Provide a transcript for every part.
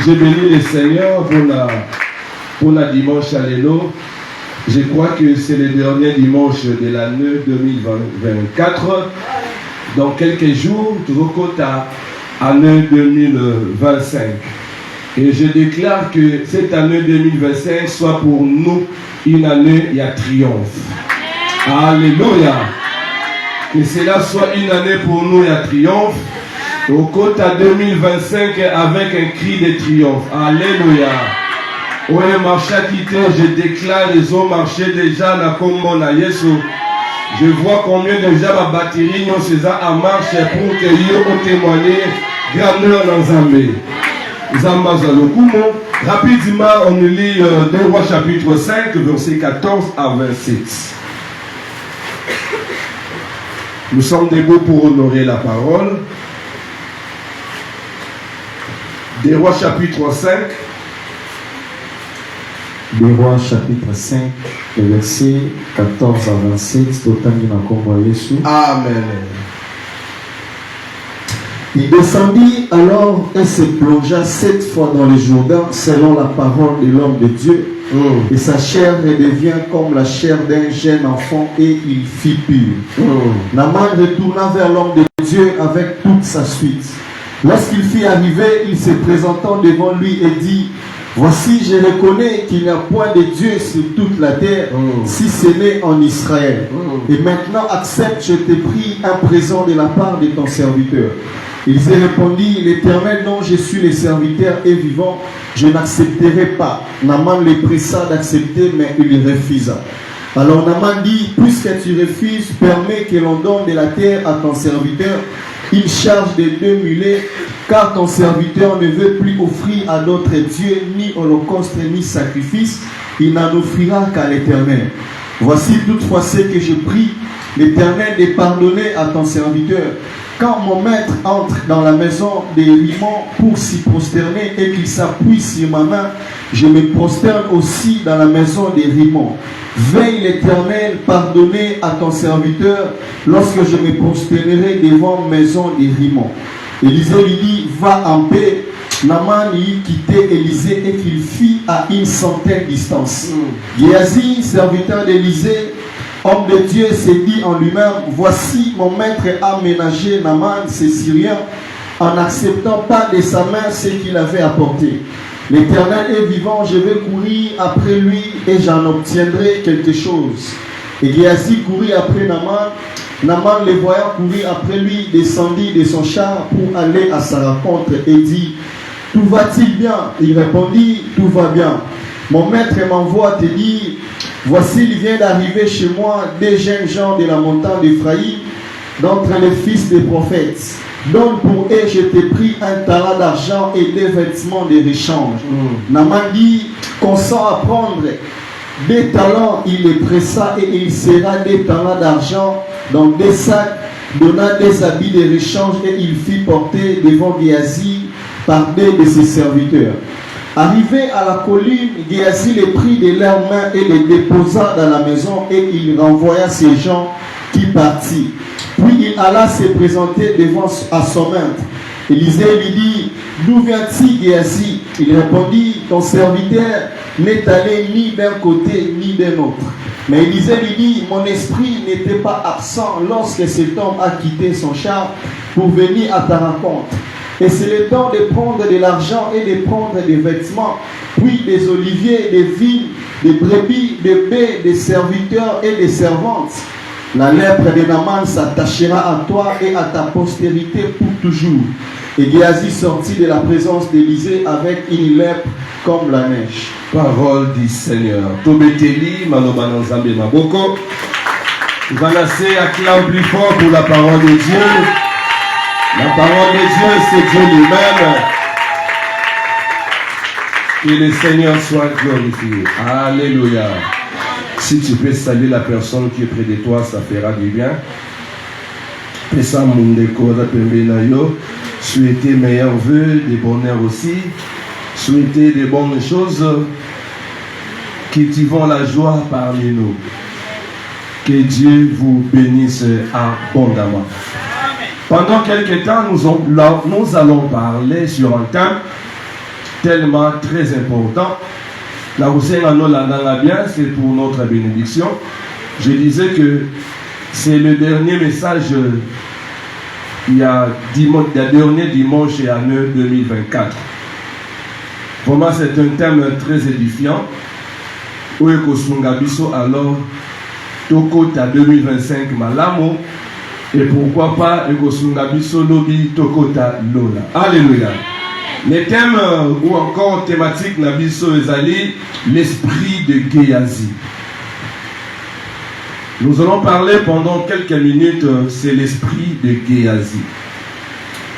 J'ai béni le Seigneur pour la dimanche Allélo. Je crois que c'est le dernier dimanche de l'année 2024. Dans quelques jours, toujours à l'année 2025. Et je déclare que cette année 2025 soit pour nous une année à triomphe. Alléluia. Que cela soit une année pour nous à triomphe. Au côté à 2025 avec un cri de triomphe. Alléluia. Oui, marché quitté, je déclare les hommes marché déjà na combo na Yesu. Je vois combien déjà ma batterie non c'est ça en marche pour que yo témoigner grandeur dans Zambé. Zamba Zalokumo. Rapidement, on lit 2 Rois chapitre 5, verset 14 à 26. Nous sommes debout pour honorer la parole. 2 Rois chapitre 5. 2 Rois chapitre 5, verset 14 à 27. Amen. Il descendit alors et se plongea 7 fois dans le Jourdain selon la parole de l'homme de Dieu. Et sa chair redevient comme la chair d'un jeune enfant et il fit pur. Naaman retourna vers l'homme de Dieu avec toute sa suite. Lorsqu'il fut arrivé, il se présentant devant lui et dit: voici, je reconnais qu'il n'y a point de Dieu sur toute la terre, si ce n'est en Israël. Et maintenant, accepte, je t'ai pris un présent de la part de ton serviteur. Il se répondit: l'Éternel dont je suis le serviteur est vivant, je n'accepterai pas. Naaman le pressa d'accepter, mais il refusa. Alors Naaman dit: puisque tu refuses, permets que l'on donne de la terre à ton serviteur une charge de 2 mulets, car ton serviteur ne veut plus offrir à d'autres dieux ni holocauste ni sacrifice, il n'en offrira qu'à l'Éternel. Voici toutefois ce que je prie, l'Éternel de pardonner à ton serviteur. Quand mon maître entre dans la maison des Rimons pour s'y prosterner et qu'il s'appuie sur ma main, je me prosterne aussi dans la maison des Rimons. Veille l'Éternel, pardonner à ton serviteur lorsque je me prosternerai devant la maison des Rimons. Élisée lui dit: va en paix. Naaman y quittait Élisée et qu'il fit à une centaine de distance. Géasi, serviteur d'Élisée, homme de Dieu, s'est dit en lui-même: voici mon maître a ménagé Naaman, ce Syrien, en n'acceptant pas de sa main ce qu'il avait apporté. L'Éternel est vivant, je vais courir après lui et j'en obtiendrai quelque chose. Et Géasi courut après Naaman. Naaman, le voyant courir après lui, descendit de son char pour aller à sa rencontre et dit: tout va-t-il bien? Il répondit: tout va bien. Mon maître m'envoie te dire: voici, il vient d'arriver chez moi 2 jeunes gens de la montagne d'Ephraïm, d'entre les fils des prophètes. Donc pour eux, je t'ai pris un talent d'argent et 2 vêtements de rechange. Naaman dit: consent à prendre 2 talents. Il les pressa et il serra 2 talents d'argent dans 2 sacs, donna 2 habits de rechange et il fit porter devant Géasi par 2 de ses serviteurs. Arrivé à la colline, Géasi les prit de leurs mains et les déposa dans la maison et il renvoya ces gens qui partit. Puis il alla se présenter devant à son maître. Élisée lui dit: d'où viens-tu, Géasi? Il répondit: ton serviteur n'est allé ni d'un côté ni d'un autre. Mais Élisée lui dit: mon esprit n'était pas absent lorsque cet homme a quitté son char pour venir à ta rencontre. Et c'est le temps de prendre de l'argent et de prendre des vêtements, puis des oliviers, des vignes, des brebis, des bœufs, des serviteurs et des servantes. La lèpre de Naaman s'attachera à toi et à ta postérité pour toujours. Et Géasi sortit de la présence d'Élisée avec une lèpre comme la neige. Parole du Seigneur. Tobeteli, Manobanan Zambé Maboko. Vanacé, acclame plus fort pour la parole de Dieu. La parole de Dieu, c'est Dieu lui-même. Que le Seigneur soit glorifié. Alléluia. Si tu peux saluer la personne qui est près de toi, ça fera du bien. Pesa Mundeko, souhaiter meilleurs vœux, des bonheurs aussi. Souhaiter des bonnes choses. Cultivons la joie parmi nous. Que Dieu vous bénisse abondamment. Pendant quelques temps, nous allons parler sur un thème tellement très important. La bien, c'est pour notre bénédiction. Je disais que c'est le dernier message il y a dernier dimanche et année 2024. Pour moi, c'est un thème très édifiant. Où est Kosungabiso alors Tokota 2025 Malamo et pourquoi pas Kosungabiso Lobi Tokota Lola. Alléluia. Les thèmes ou encore thématiques Nabiso Ezali, l'esprit de Géasi. Nous allons parler pendant quelques minutes, c'est l'esprit de Géasi.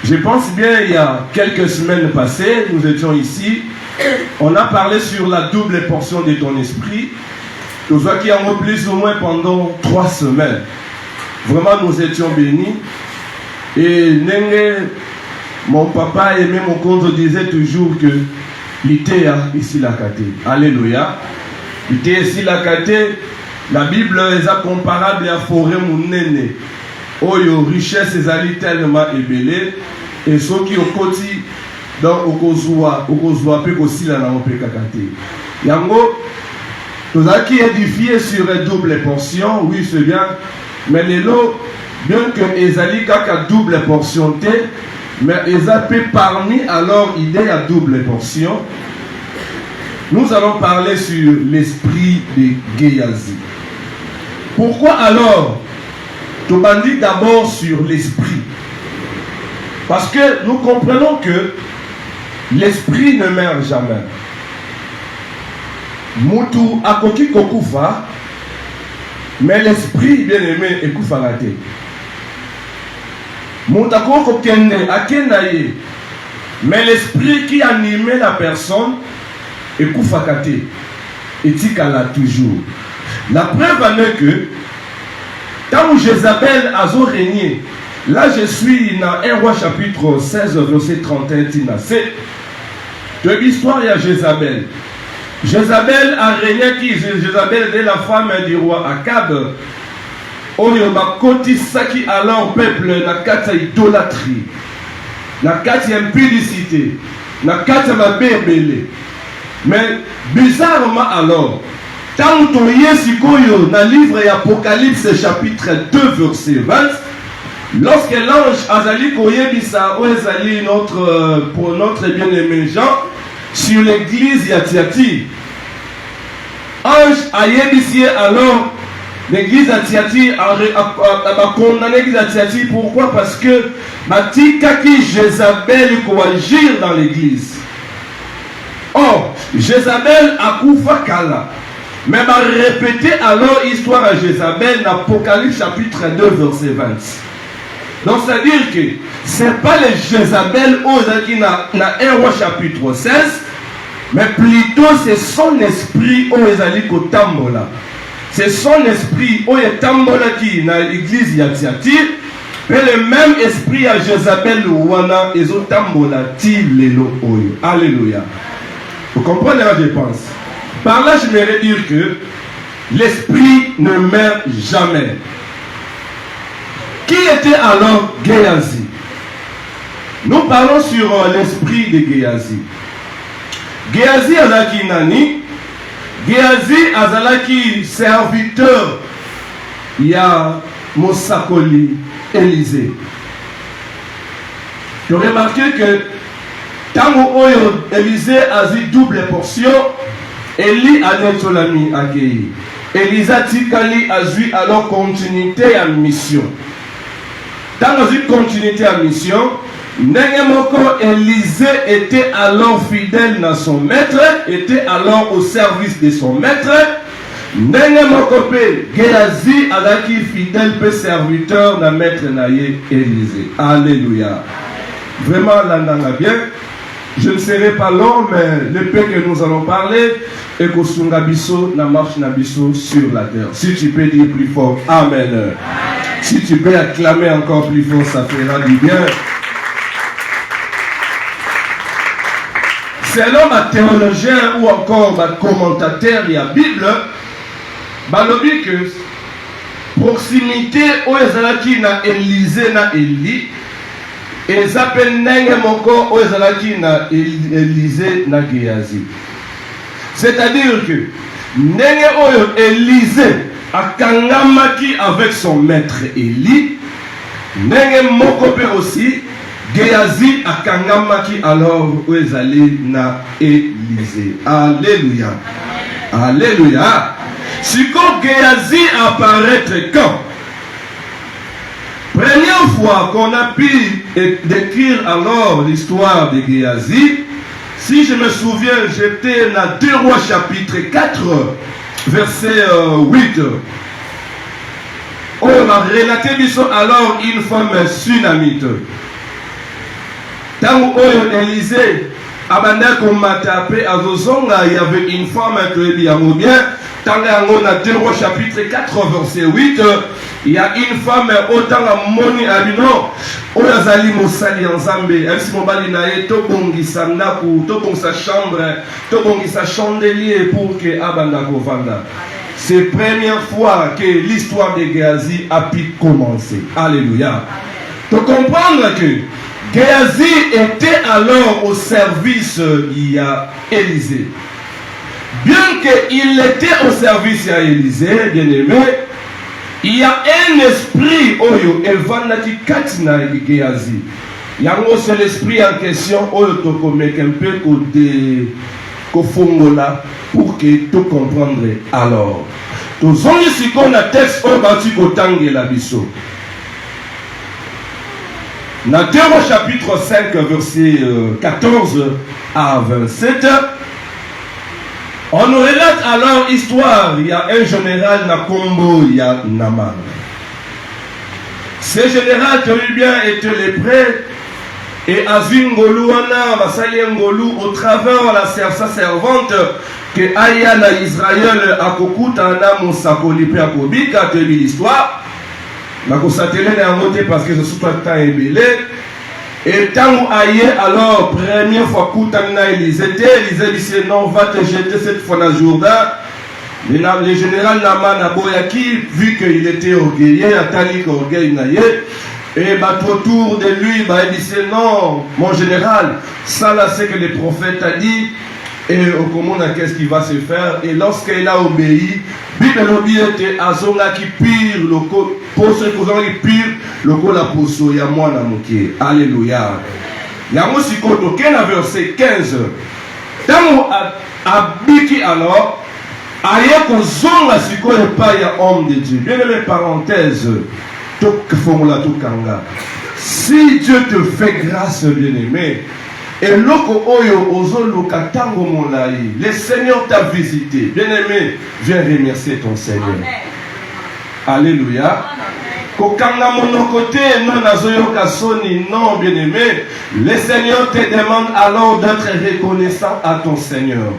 Je pense bien, il y a quelques semaines passées, nous étions ici, on a parlé sur la double portion de ton esprit. Nous qui avons plus ou moins pendant 3 semaines. Vraiment, nous étions bénis. Et mon papa et même mon compte disait toujours que l'ité ici la kate. Alléluia. L'ité ici la kate. La Bible est comparable à forêt mounene. Oyo richesse est tellement ébélée. Et ceux qui ont côté donc okozwa pe kosila na pe kakate. Yango nous avons qui édifié sur une double portion, oui c'est bien, mais les lots, bien que ezali kaka double portion te, mais ezapé parmi alors idée à double portion. Nous allons parler sur l'esprit de Géasi. Pourquoi alors tu m'as dit d'abord sur l'esprit? Parce que nous comprenons que l'esprit ne meurt jamais. Moutou akoki kokufa, mais l'esprit bien aimé ekufa raté. Moutou akoki kende akenaye, mais l'esprit qui animait la personne ekufa kate. Etikala toujours. La preuve en est que quand Jézabel a régné, là je suis dans 1 Roi chapitre 16 verset 31 c'est de l'histoire il y a Jézabel. Jézabel a régné qui? Jézabel est la femme du roi Akab. Oyoma koti saki alors peuple na kata idolâtrie, na kata impudicité, na kata mabebele. Mais bizarrement alors, tant que Yesikoyo dans le livre d'Apocalypse chapitre 2 verset 20, lorsque l'ange Azali Koyebisa Oezali pour notre bien-aimé Jean sur l'église Yatiati, ange Ayebisi alors l'église Yatiati a condamné l'église Yatiati. Pourquoi? Parce que Matika qui Jézabel ko agir dans l'église. Or, Jézabel a koufa kala. Mais va répéter alors l'histoire à Jézabel dans Apocalypse chapitre 2 verset 20. Donc c'est-à-dire que ce n'est pas les Jézabel qui na 1 Roi chapitre 16, mais plutôt c'est son esprit au ezali kotambola. C'est son esprit au etambola qui na l'église Yatiati, et le même esprit à Jézabel wana ezotambola ti lelo oyo. Alléluia. Vous comprenez la dépense? Par là, je voudrais dire que l'esprit ne meurt jamais. Qui était alors Géasi? Nous parlons sur l'esprit de Géasi. Géasi azalaki nani? Géasi azalaki serviteur. Il y a Mosakoli Élisée. Tu as remarqué que Tango Oyo Élisée a dit double portion. Eli a netolami accueilli. Elisa Tikali a vu alors continuité à mission. Dans une continuité à mission, Nengemoko Élisée était alors fidèle dans son maître, était alors au service de son maître. Nengemoko P. Géasi Adaki fidèle pe serviteur dans maître Naye Élisée. Alléluia. Vraiment, l'andanga bien. Je ne serai pas long, mais le peu que nous allons parler est que Sungabiso na marche nabiso sur la terre. Si tu peux dire plus fort, Amen. Si tu peux acclamer encore plus fort, ça fera du bien. Selon ma théologien ou encore ma commentateur, il y a Bible, balobi que proximité où ezalaki na Élisée na Élie, Et s'appelle Nenge Moko Oezalaki na Élisée na Géasi. C'est-à-dire que Nenge Oyo Élisée a kangamaki avec son maître Élie. Nenge Moko pe aussi Géasi a kangamaki alors Oezali na Élisée. Alléluia. Alléluia. Si quand Géasi apparaître quand? Première fois qu'on a pu décrire alors l'histoire de Géasi, si je me souviens, j'étais dans 2 Rois chapitre 4, verset 8. On a relaté alors une femme sunamite. Tant que Élisée a tapé à Zozonga, il y avait une femme qui a dit bien. Dans 2 Rois chapitre 4 verset 8, il y a une femme autant à moni abino oyazali mosali ensemble elsi mobali na ye to bongisa ndaku to bongisa chambre to bongisa chandelier pour que abanda kovanda. C'est la première fois que l'histoire de Géasi a pu commencer. Alléluia. Pour comprendre que Géasi était alors au service d'Élisée. Bien qu'il était au service d'Élisée, bien aimé, il y a un esprit oyo evanati katina Géasi. C'est l'esprit en question oyo tokomek un peu kofongola pour que tu comprendre alors. Tous on ici qu'on a texte au bâti kotangela biso. Dans 2 Rois chapitre 5 verset 14 à 27. On nous relate alors l'histoire, il y a un général Nakombo, il y a Naman. Ce général qui bien été lépré et Azingoluana, Masaliengolu, au travers de sa servante, que Ayana Israël a Kokutana Monsakolipe à Kobika, tu as vu l'histoire. Je vais parce que je suis pas temps ébélé. Et tant aïe alors première fois Koutana Élisée dit non, va te jeter cette fois dans le Jourdain. Le général Naman Aboyaki, vu qu'il était orgueilleux, Atali orgueil naïe, et autour de lui, il dit non, mon général, ça là c'est que le prophète a dit, et au commun qu'est-ce qui va se faire. Et lorsqu'il a obéi, Bible était Azonga qui pire le co, pour ceux qui pire le co la poso ya moi na moké. Alléluia. Yango sikoto kena verset 15. Tango abiki alors aye ko zonga sikoto pa ya homme de Dieu. Bien les parenthèses. Tok formula tukanga. Si Dieu te fait grâce, bien-aimé, et loko oyo ozolo katango molai, le Seigneur t'a visité. Bien-aimé, viens remercier ton Seigneur. Amen. Alléluia. Kokanga mon côté, non azoyo kasoni, non bien-aimé. Le Seigneur te demande alors d'être reconnaissant à ton Seigneur.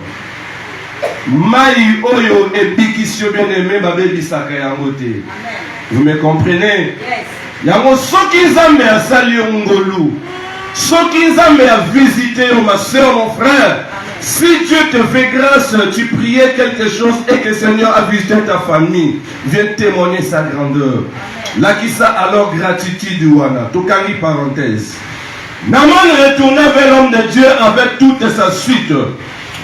Mai oyo et bikisio bien-aimé, babebi sakayangote. Vous me comprenez? Yango soki nzambe asali ngolu. Soki nzambe a visité ma soeur, mon frère. Si Dieu te fait grâce, tu priais quelque chose et que le Seigneur a visité ta famille, viens témoigner sa grandeur. Là qui ça alors gratitude wana. Tokani parenthèse. Naman retourna vers l'homme de Dieu avec toute sa suite.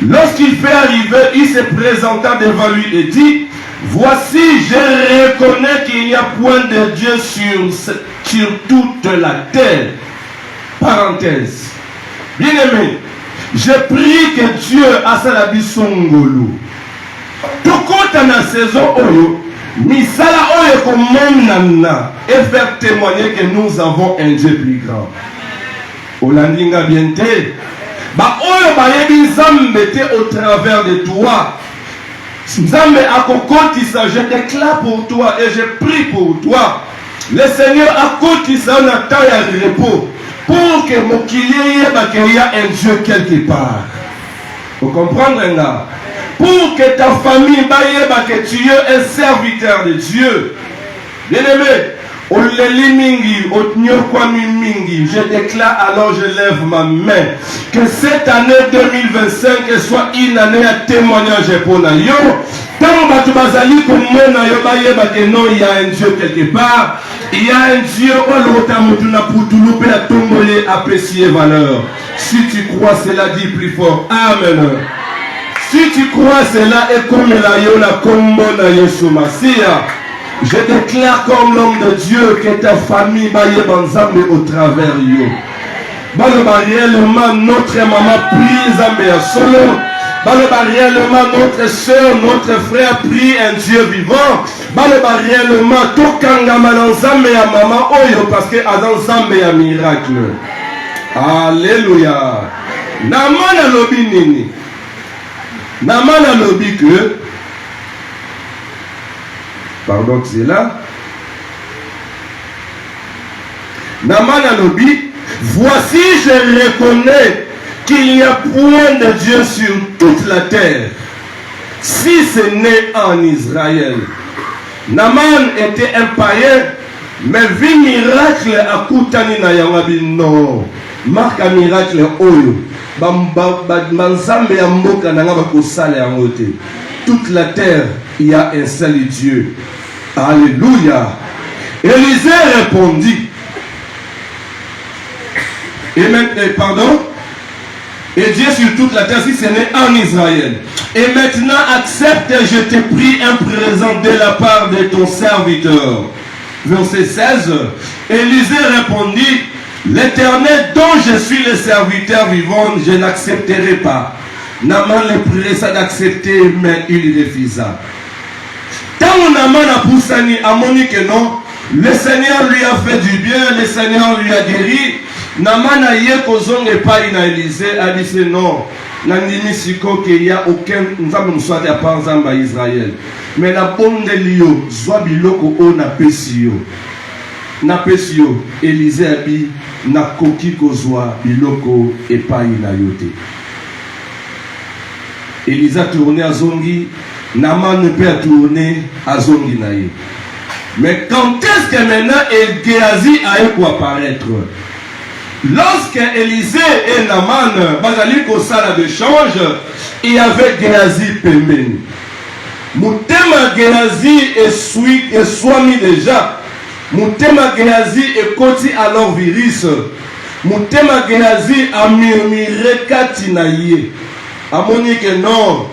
Lorsqu'il fait arriver, il se présenta devant lui et dit: voici, je reconnais qu'il n'y a point de Dieu sur toute la terre. Parenthèse. Bien aimé, je prie que Dieu a sa labissongolo. Tout compte dans la saison oyo, misala oyo komonana et faire témoigner que nous avons un Dieu plus grand. Olandinga bienté. Ba oyo ba yebi nzambe te au travers de toi. Nzambe akokotisa, je déclare pour toi et je prie pour toi. Le Seigneur akotisa na temps ya repos pour que mon qu'il y a un Dieu quelque part. Vous comprenez là? Pour que ta famille que tu es un serviteur de Dieu. Bien aimé, je déclare alors, je lève ma main, que cette année 2025 soit une année à témoignage pour nous. Tant que non, il y a un Dieu quelque part. Il y a un Dieu qui a tombé à apprécier valeur. Si tu crois cela, dis plus fort. Amen. Si tu crois cela et comme la yola combo na Yeshua Massia, je déclare comme l'homme de Dieu que ta famille va y banzambe au travers yo. Réellement notre maman prie Zambé solo. Réellement notre soeur, notre frère prie un Dieu vivant. Réellement tout kangama dans Zambé à maman oyo parce que dans Zambé a miracle. Alléluia. Namana lobi nini. Namana lobi que. Pardon, c'est là. Namana lobi. Voici, je reconnais qu'il n'y a point de Dieu sur toute la terre, si ce n'est en Israël. Naman était un païen, mais vit miracle à Koutani na Yangabi. Non, marque un miracle oyo. Toute la terre, il y a un seul Dieu. Alléluia. Élisée répondit. Et maintenant, pardon. Et Dieu sur toute la terre, si ce n'est en Israël. Et maintenant, accepte, je te prie un présent de la part de ton serviteur. Verset 16. Élisée répondit, l'Éternel dont je suis le serviteur vivant, je n'accepterai pas. Naman le pressa d'accepter, mais il refusa. Tant Naman a poussé à Monique, non, le Seigneur lui a fait du bien, le Seigneur lui a guéri. Naman a yé kozong et pas in Élisée a dit non. Nandini siko qu'il y a aucun nzambe mswati à part nzamba Israël. Mais la bonne de l'io, soit biloko o na pesio. Na pesio, Élisée a dit na koki kozwa biloko et pas in yote. Élisée a tourné à Zongi, Naman ne peut tourner à Zongi naïe. Mais quand est-ce que maintenant Géasi a eu quoi apparaître? Lorsque Élisée et Naman bazali kosala de change, il y avait Géasi pembeni. Mutema Géasi est soigné déjà. Mutema Géasi est koti alors virus. Mutema Géasi a murmuré katinaye. Amoni que non.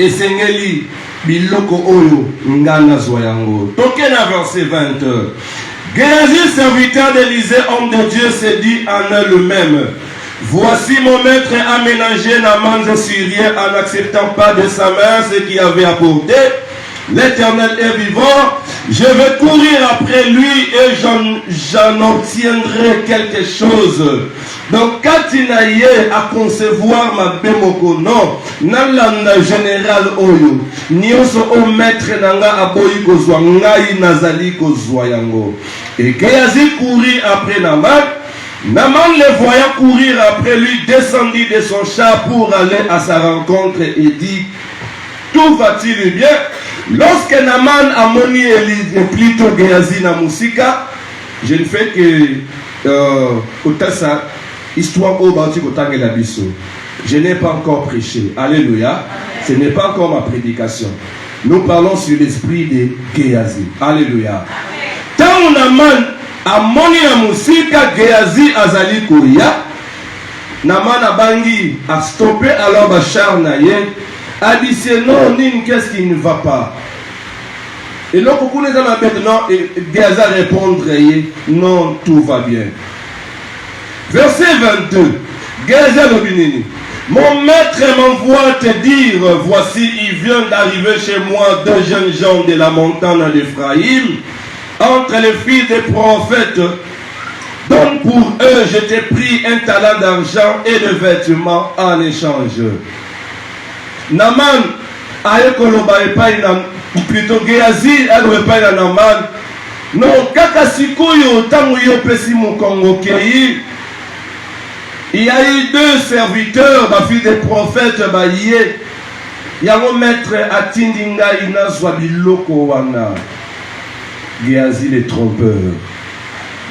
Et sengeli biloko oyo ngana zoyango. Tokena verset 20. Géasi, serviteur d'Élisée, homme de Dieu, s'est dit en elle-même, voici mon maître a ménagé Naman Syrien en n'acceptant pas de sa main ce qu'il avait apporté. L'Éternel est vivant, je vais courir après lui et j'en obtiendrai quelque chose. Donc quand il a eu à concevoir ma bémoko, non, nalanda général oyo, nioso o maître nanga aboyi kozwa ngai nazali kozwa yango. Et Géasi courit après Naman. Naman le voyant courir après lui, descendit de son char pour aller à sa rencontre et dit, tout va-t-il bien? Lorsque Naman a moni plutôt Géasi na musika, je ne fais que Otasa, histoire au Bauti Kotange la Bisso. Je n'ai pas encore prêché. Alléluia. Ce n'est pas encore ma prédication. Nous parlons sur l'esprit de Géasi. Alléluia. Tant Naman a moni na musika, Géasi azali koya. Naman a bangi a stoppé alors Bachar Naye. A dit non, qu'est-ce qui ne va pas? Et donc, beaucoup les hommes maintenant, Géasi répondre, non, tout va bien. Verset 22. Géasi Lobinini. Mon maître m'envoie te dire, voici, il vient d'arriver chez moi deux jeunes gens de la montagne d'Ephraïm, entre les fils des prophètes. Donc pour eux, je t'ai pris un talent d'argent et de vêtements en échange. Naman aye koloba epai na plutôt Géasi alo epai na Naman. Non, kaka sikoyo tango yo pesi mokongo kei. Il y a eu deux serviteurs, ma fille des prophètes, baye. Yango maître atindinga ina zwabiloko wana. Géasi le trompeur.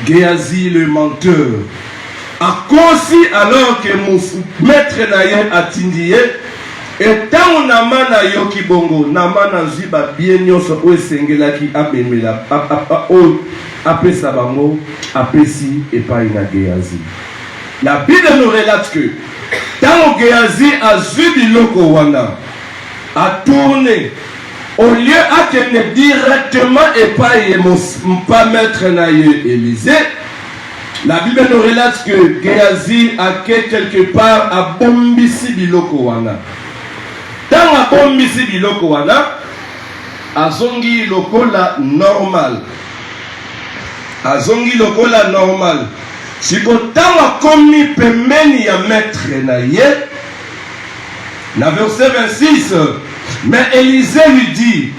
Géasi le menteur. A consi alors que mon maître naye atindiye. Et tant Namana yoki bongo, Namana ziba bien nyonso o sengelaki abemela, après Sabango, après si et pas une Géasi. La Bible nous relate que tant Géasi a vu biloko wana, a tourné, au lieu à tenir directement et pas mettre naïe Élysée, la Bible nous relate que Géasi a quelque part à bombisi biloko wana. Tant à bombisi biloko wana, a zongi lokola normal. A zongi lokola normal. Si tant a commis pemeni ya maître naïe, na verset 26, mais Élisée lui dit,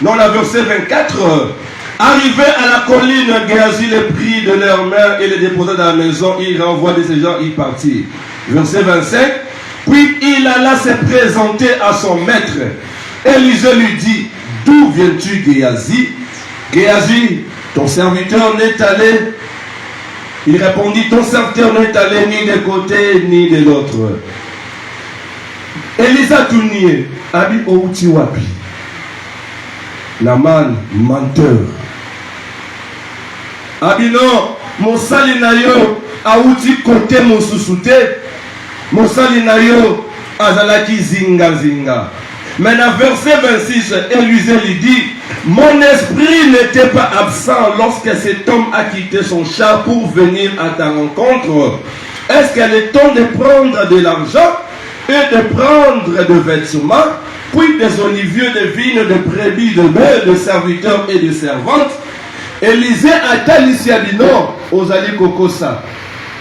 dans la verset 24, arrivé à la colline, Géasi les prit de leurs mains et les déposa dans la maison, il renvoie de ces gens, il partit. Verset 25, puis il alla se présenter à son maître. Élisée lui dit, d'où viens-tu, Géasi? Géasi, ton serviteur n'est allé. Il répondit, ton serviteur n'est allé ni d'un côté ni de l'autre. Elisa Tounier, Abi Outi Wapi, Naman, menteur. Abi non, mon salinayo, Aouti côté mon sous-souté, mon salinayo, Azalaki zinga zinga. Mais dans verset 26, Élisée lui dit, mon esprit n'était pas absent lorsque cet homme a quitté son char pour venir à ta rencontre. Est-ce qu'elle est temps de prendre de l'argent et de prendre des vêtements, puis des oliviers, de vignes, de brebis, de bœufs, de serviteurs et de servantes? Élisée a talisiabino aux ali kokosa.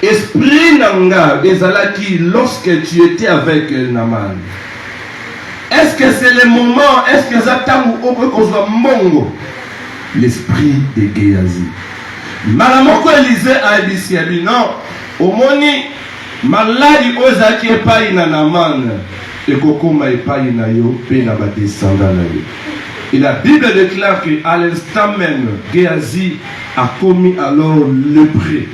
Esprit nanga ezalaki lorsque tu étais avec Naman. Est-ce que c'est le moment? Est-ce que Zatangu Okokozwa Mongo? L'esprit de Géasi. Malamoko Élisée a dit non. Au moni, maladi ozaki epai na Naman. Et kokoma epai na yo, pe na ba descendant na yo. Et la Bible déclare qu'à l'instant même, Géasi a commis alors lépré.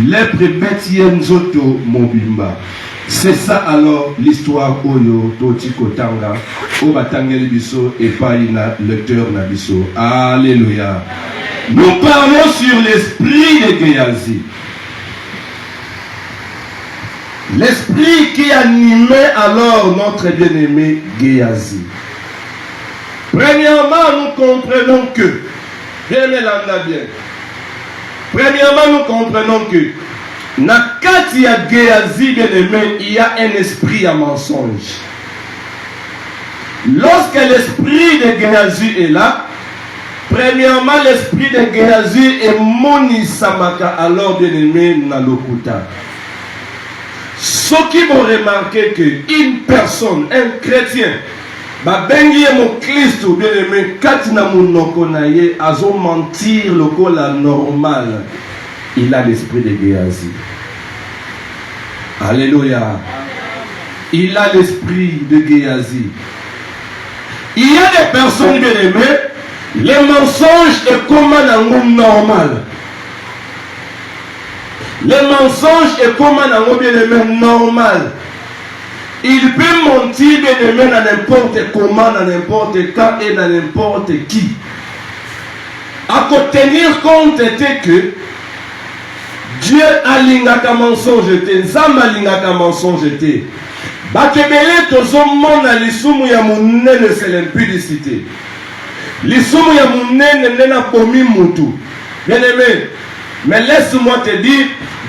Lépré Betien Zoto Mobimba. C'est ça alors l'histoire Oyo Toti Kotanga Obatangeli Biso et Païna lecteur Nabiso. Alléluia. Nous parlons sur l'esprit de Géasi. L'esprit qui animait alors notre bien-aimé Géasi. Premièrement, nous comprenons que, bien. Premièrement, nous comprenons que Nakati ya Géasi bien-aimé, il y a un esprit à mensonge. Lorsque l'esprit de Géasi est là, premièrement, l'esprit de Géasi est Moni Samaka, alors bien-aimé Nalokuta. Ce qui vont remarquer qu'une personne, un chrétien, Babengi mon Christ, bien-aimé, Katina Munokonaye, azo mentir le cola normal. Il a l'esprit de Géasi. Alléluia. Il a l'esprit de Géasi. Il y a des personnes bien-aimées, les mensonges est comme un homme normal. Les mensonges est comme un homme bien-aimé normal. Il peut mentir bien-aimé dans n'importe comment, dans n'importe quand et dans n'importe qui. À tenir compte était que Dieu a lingaka mensonge te, Nzamba lingaka mensonge te. Batebele tozomona lisumu ya munene c'est l'impudicité. Lisumu ya munene nena komi mutu. Bien-aimé, mais laisse-moi te dire,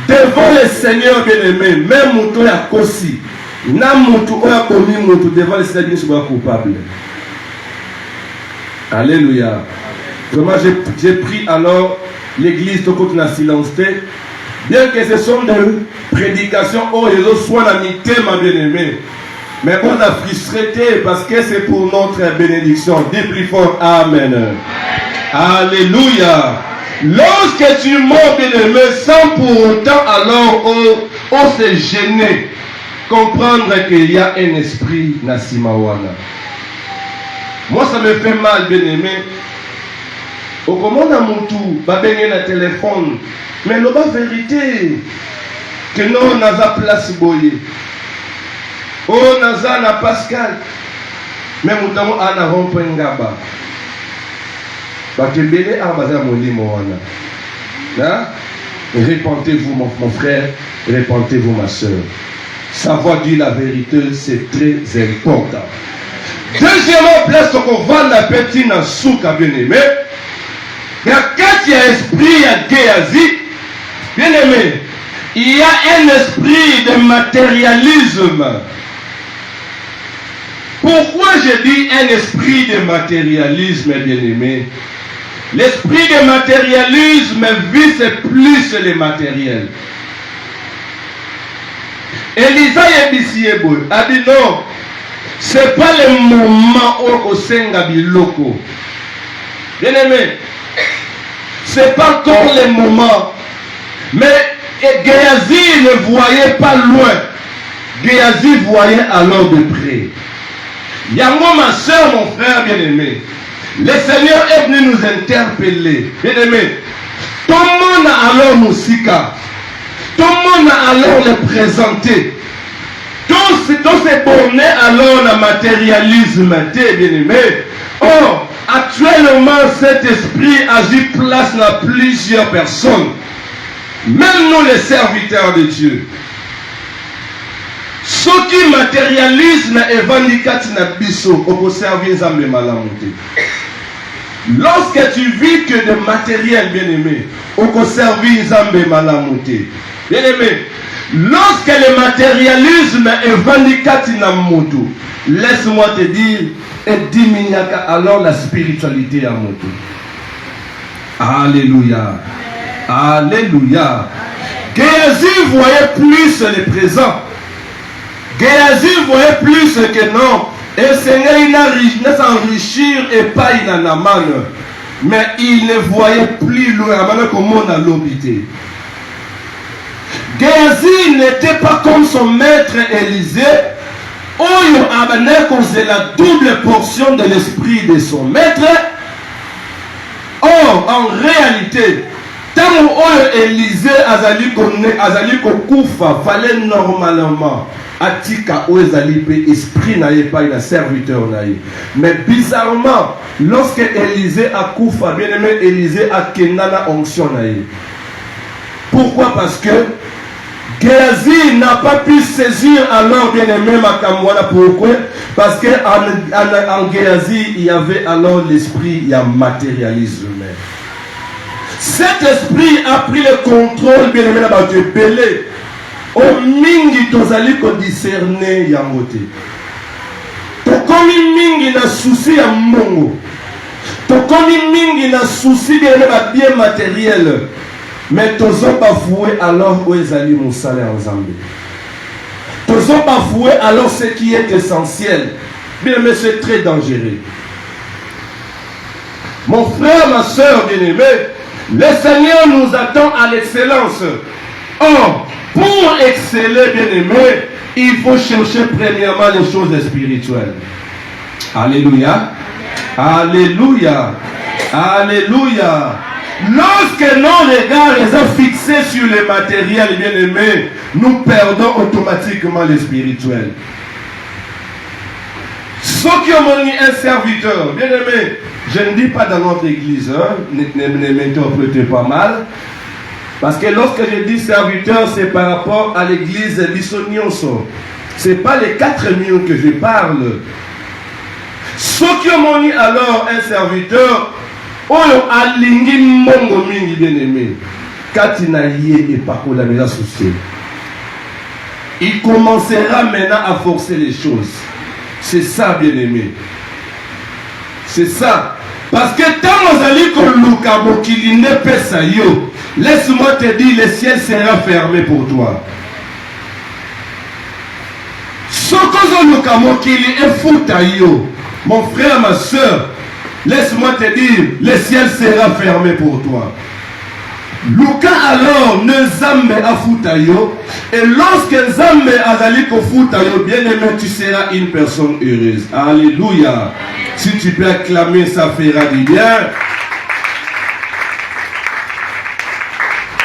devant le Seigneur bien-aimé, même mutu ya kosi, na mutu oya komi mutu, devant le Seigneur nous sommes coupables. Alléluia. Vraiment j'ai pris alors l'église tout contre la silence. Bien que ce sont des prédications, oh, ils ont soit la mité, ma bien-aimée. Mais on a frustré parce que c'est pour notre bénédiction. Dis plus fort, Amen. Alléluia. Lorsque tu mens, bien-aimé, sans pour autant alors on se gêner, comprendre qu'il y a un esprit Nasimawana. Moi, ça me fait mal, bien-aimé. Au commande à mon tour, babengé na téléphone. Mais non, pas vérité. Que non, on a place boyer. Oh, Nazana Pascal. Même au temps, on a rompu un gaba. Bakembele Abaza Molimo wana. Répentez-vous, mon frère. Répentez-vous, ma soeur. Savoir dire la vérité, c'est très important. Deuxièmement, place qu'on vend la petite dans souka bien aimé. Il y a quatre esprits à Géasi. Bien aimé. Il y a un esprit de matérialisme. Pourquoi je dis un esprit de matérialisme, bien aimé? L'esprit de matérialisme vise plus les matériels. Elisa Yebisiebo a dit non, ce n'est pas le moment où au Senga Biloko. Bien aimé, ce n'est pas encore le moment. Mais Géasi ne voyait pas loin. Géasi voyait alors de près. Yango, ma soeur, mon frère bien-aimé, le Seigneur est venu nous interpeller. Bien-aimé, tout le monde a alors Moussika. Tout le monde a alors le présenter. Tous ces bornés alors le matérialisme, bien-aimé. Or, actuellement, cet esprit agit place dans plusieurs personnes. Même nous, les serviteurs de Dieu. Ce qui matérialisme et vandikati na biso, on peut servir Nzambe malamuté. Lorsque tu vis que de matériel, bien-aimé, on peut servir Nzambe malamuté. Bien-aimé, lorsque le matérialisme est vandikati na moto, laisse-moi te dire, et diminuaka alors la spiritualité à moto. Alléluia. Alléluia. Géasi voyait plus le présent. Géasi voyait plus que non. Et le Seigneur, il n'a s'enrichir et pas il en a mal. Mais il ne voyait plus loin. Comment on a l'obité. Géasi n'était pas comme son maître Élisée. Oyo abane causé la double portion de l'esprit de son maître. Or, en réalité, tant que Élisée azali kokufa, fallait normalement atika ou ezali pe esprit na pas il a serviteur na. Mais bizarrement, lorsque Élisée a kufa, bien aimé Élisée a kenana onction na. Pourquoi? Parce que Géasi n'a pas pu saisir alors bien aimé Makamwana. Pourquoi? Parce que en Géasi il y avait alors l'esprit, il y a matérialisme. Cet esprit a pris le contrôle bien aimé là-bas de Belé. Au mingi tozali ko discerner yangote. To komi mingi na souci ya mbongo. To komi mingi na souci bien matériel. Mais tozo bafoué alors où ezali mon salaire en Zambie. Tozo bafoué alors ce qui est essentiel. Bien mais c'est très dangereux. Mon frère, ma soeur bien-aimé, le Seigneur nous attend à l'excellence. Or, pour exceller, bien-aimé, il faut chercher premièrement les choses spirituelles. Alléluia. Alléluia. Alléluia. Lorsque nos regards sont fixés sur le matériel, bien-aimé, nous perdons automatiquement le spirituel. Ceux qui ont mis un serviteur, bien-aimé, je ne dis pas dans notre église, ne m'interprétez pas mal. Parce que lorsque je dis serviteur, c'est par rapport à l'église Bissonionso. Ce n'est pas les 4 millions que je parle. Ceux qui ont mis alors un serviteur, oyo alingi mongo mingi bien-aimé, katina yé et pas la maison souci. Il commencera maintenant à forcer les choses. C'est ça, bien-aimé. C'est ça. Parce que tant que vous allez koluka mokili ne pesa yo, laisse-moi te dire, le ciel sera fermé pour toi. Ce que vous allez mokili est fouta yo, mon frère, ma soeur, laisse-moi te dire, le ciel sera fermé pour toi. Luka alors ne zambe a futayo, et lorsque zambe azali ko futayo, bien aimé, tu seras une personne heureuse. Alléluia. Si tu peux acclamer, ça fera du bien.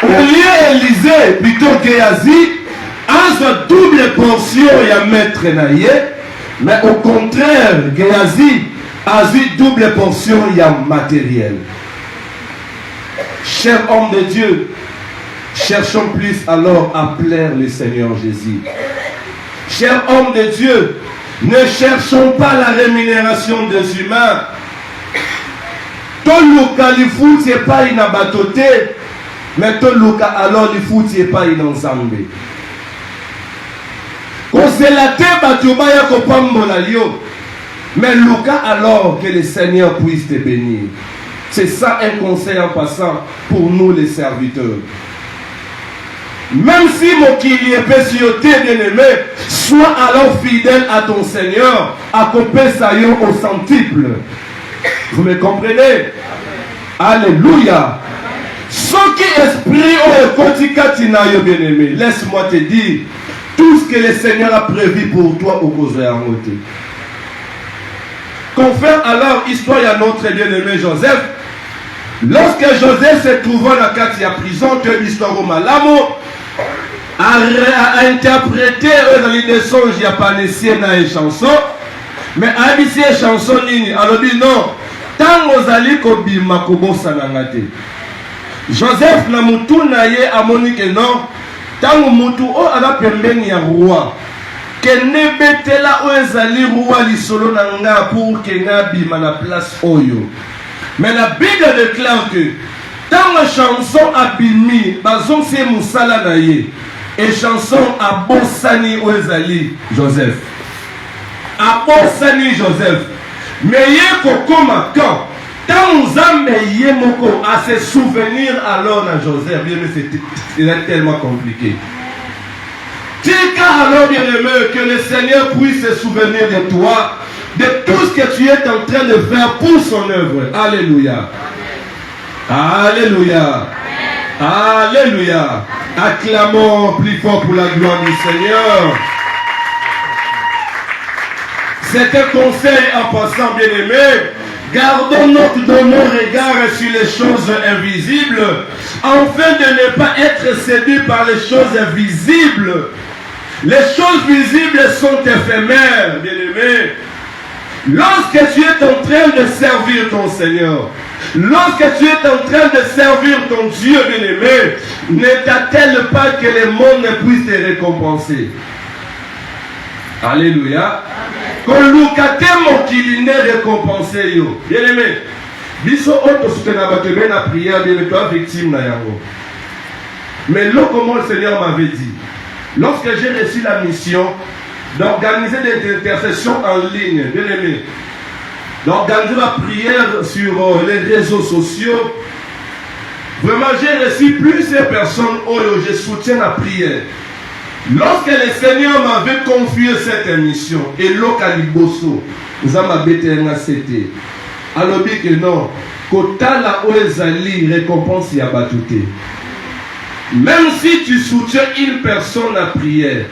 Au lieu Élisée, plutôt Géasi, a a double portion ya maître naïe, mais au contraire, Géasi a eu double portion ya matériel. Chers hommes de Dieu, cherchons plus alors à plaire le Seigneur Jésus. Chers hommes de Dieu, ne cherchons pas la rémunération des humains. Ton luka li fout c'est pas une abatoté, mais ton luka alors li fout c'est pas une ensemble. Quand c'est la terre batuba ya kopambola lio, mais luka alors que le Seigneur puisse te bénir. C'est ça un conseil en passant pour nous les serviteurs. Même si mon kili est pécioté bien-aimé, sois alors fidèle à ton Seigneur, accomplis ça au centuple. Vous me comprenez? Alléluia. Ce qui est esprit au kotikati na yo bien-aimé, laisse-moi te dire, tout ce que le Seigneur a prévu pour toi au cause de la montée. Confère alors histoire à notre bien-aimé Joseph. Lorsque Joseph se trouvait dans la prison, que l'histoire au Malamo a interprété dans les songes, il n'y a pas nécessaire dans les chansons, mais à ces chansons, alors dit non, tant aux alliés kobima kobo sanangate. Joseph na mutu na ye amonique non, tant mutu o ala pembeni ya roi. Que ne betela o ezali roi li solo nanga pour que nga bima na place oyo. Mais la Bible déclare que dans la chanson abimi, bazon c'est Moussala naye, et chanson à Bossani Oezali Joseph. À Bossani Joseph. Mais yé kokoma quand, tant nous amèye moko à se souvenir alors à Joseph, bien c'est tellement compliqué. Tika alors bien aimé que le Seigneur puisse se souvenir de toi, de tout ce que tu es en train de faire pour son œuvre. Alléluia. Alléluia. Alléluia. Acclamons plus fort pour la gloire du Seigneur. C'est un conseil en passant, bien-aimé. Gardons nos regards sur les choses invisibles, afin de ne pas être séduits par les choses invisibles. Les choses visibles sont éphémères, bien-aimé. Lorsque tu es en train de servir ton Seigneur, lorsque tu es en train de servir ton Dieu bien-aimé, ne t'attelle pas que le monde ne puisse te récompenser. Alléluia. Quand l'oukate mokili ne récompensé yo. Bien-aimé, biso auto soutenir la prière, bien-aimé, toi victime na yango. Mais là, comment le Seigneur m'avait dit, lorsque j'ai reçu la mission d'organiser des intercessions en ligne, bien aimé, d'organiser la prière sur les réseaux sociaux, vraiment j'ai reçu plusieurs personnes où je soutiens la prière. Lorsque le Seigneur m'avait confié cette mission, et l'Okaliboso, nous avons bêté un ACT, alors dit que non, Kotala Oezali récompense Yabatouté. Même si tu soutiens une personne à prière,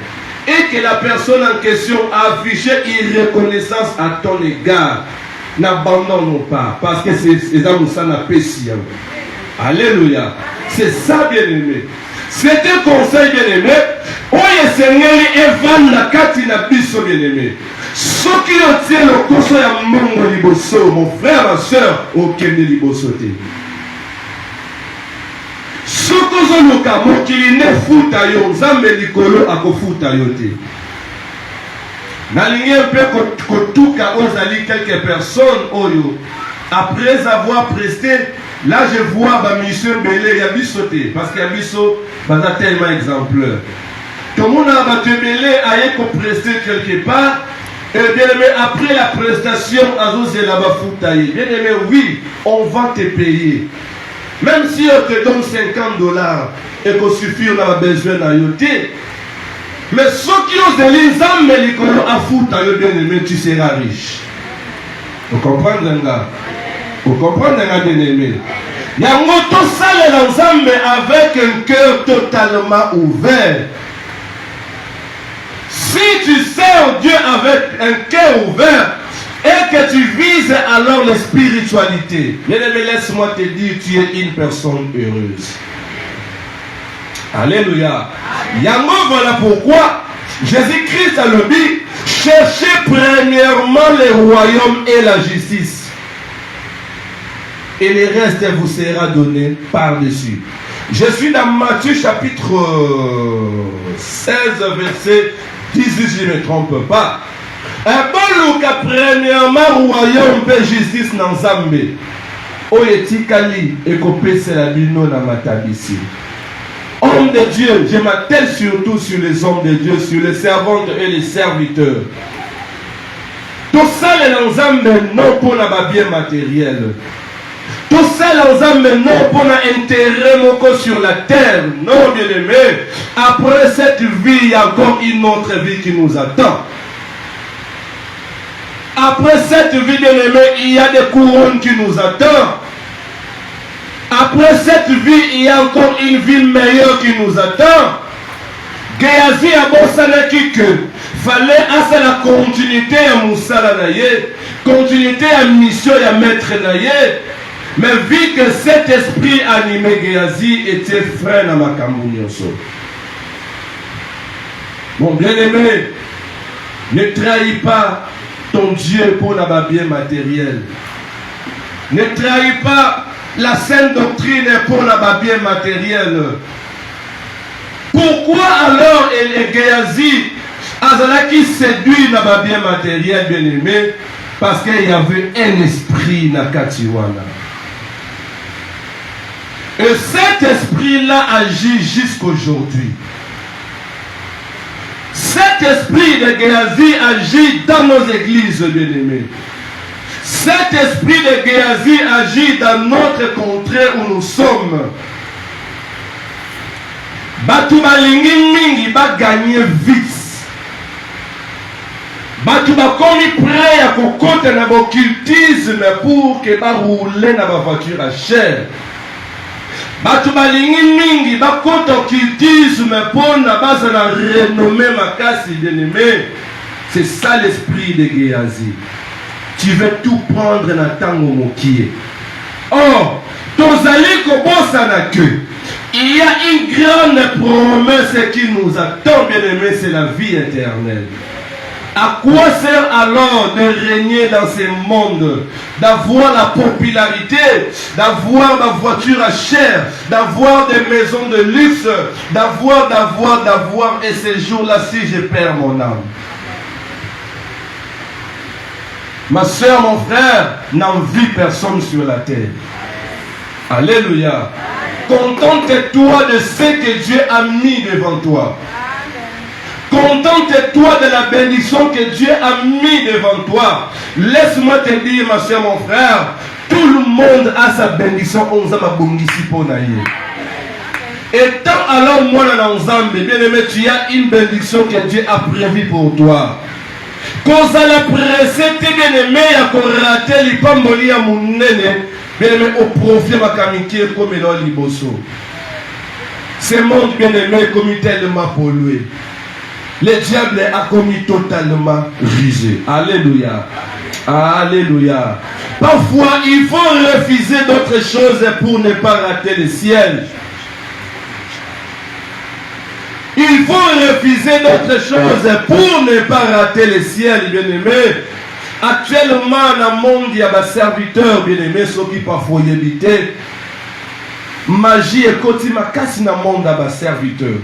et que la personne en question a affiché une reconnaissance à ton égard, n'abandonne pas, parce que c'est ça nous n'a pas si. Alléluia. C'est ça, bien-aimé. C'est un conseil, bien-aimé. Oye Seigneur et van la katina biso, bien-aimé. Ce qui obtient le conseil à mon liboso, mon frère, ma soeur, aucun de libosoté. Ce que je veux dire, mon qui ne fout à yo, zambe likolo a kofuta yote. N'aligné un peu kotuka ozali quelques personnes oyo. Après avoir presté, là je vois ma mission belé ya bisoté parce qu'il y a biso basa tellement exemplaire. Tout le monde a battu belé aye ko prester quelque part. Et bien aimé, après la prestation, azose la bafoutaye. Bien aimé, oui, on va te payer. Même si on te donne $50 et qu'on suffit, on a besoin d'ajouter. Mais ceux qui ont des âmes, à foutre, bien aimé, tu seras riche. Vous comprenez, gars? Vous comprenez, bien aimé? Il y a un autre salle l'ensemble avec un cœur totalement ouvert. Si tu sers Dieu avec un cœur ouvert, et que tu vises alors la spiritualité, bien aimé, laisse-moi te dire, tu es une personne heureuse. Alléluia. Yango, voilà pourquoi Jésus-Christ a le dit, cherchez premièrement le royaume et la justice. Et le reste vous sera donné par-dessus. Je suis dans Matthieu chapitre 16, verset 18, si je ne me trompe pas. Eboluka premièrement royaume et justice dans Zambé. Oyetikali ekopesela bino na matabisi. Homme de Dieu, je m'attelle surtout sur les hommes de Dieu, sur les servantes et les serviteurs. Tout ça les Nzambe non pour la bien matériel. Tout ça les Nzambe non pour l'intérêt moko sur la terre. Non bien aimé. Après cette vie, il y a encore une autre vie qui nous attend. Après cette vie bien aimé, il y a des couronnes qui nous attendent. Après cette vie, il y a encore une vie meilleure qui nous attend. Géasi a bonsanaki que fallait à la continuité à Moussala Naye, continuité à mission à maître Naye. Mais vu que cet esprit animé Géasi était frère à Makambounioso. Mon bien-aimé, ne trahis pas ton Dieu pour la bien matérielle. Ne trahis pas la sainte doctrine pour la bien matérielle. Pourquoi alors Géasi Azalaki séduit la bien matérielle, bien aimé? Parce qu'il y avait un esprit Nakatiwana. Et cet esprit-là agit jusqu'aujourd'hui. Cet esprit de Géasi agit dans nos églises, bien aimés. Cet esprit de Géasi agit dans notre contrée où nous sommes. Batu balingi mingi ba gagner vite. Batu ba komi prêt à kokota na occultisme pour que ba rouler na ba voiture à cher. Batu balingi mingi ba kota occultisme pour na base na renommée makasi bien-aimé. C'est ça l'esprit de Géasi. Tu veux tout prendre na tango mokie. Or, tozali kobosa na que il y a une grande promesse qui nous attend, bien aimé, c'est la vie éternelle. À quoi sert alors de régner dans ce monde, d'avoir la popularité, d'avoir la voiture à cher, d'avoir des maisons de luxe, d'avoir, et ces jours-là, si je perds mon âme. Ma soeur, mon frère, n'envie personne sur la terre. Alléluia. Contente-toi de ce que Dieu a mis devant toi. Contente-toi de la bénédiction que Dieu a mis devant toi. Laisse-moi te dire, ma soeur, mon frère, tout le monde a sa bénédiction. Et tant alors moi dans Zambie, bien aimé, tu as une bénédiction que Dieu a prévue pour toi. Quand ça l'a pressé, t'es bien aimé, à rater les pamboli à mon nene. Bien aimé, au profit ma kamiki comme il liboso. Ce monde bien aimé comme tellement pollué. Le diable a commis totalement rusé. Alléluia. Alléluia. Parfois, il faut refuser d'autres choses pour ne pas rater le ciel. Il faut refuser d'autres choses pour ne pas rater le ciel, bien aimé. Actuellement, dans le monde, il y a des serviteurs, bien aimés, ceux qui parfois y habitent. Magie et côté ma casse dans le monde, il y a des serviteurs.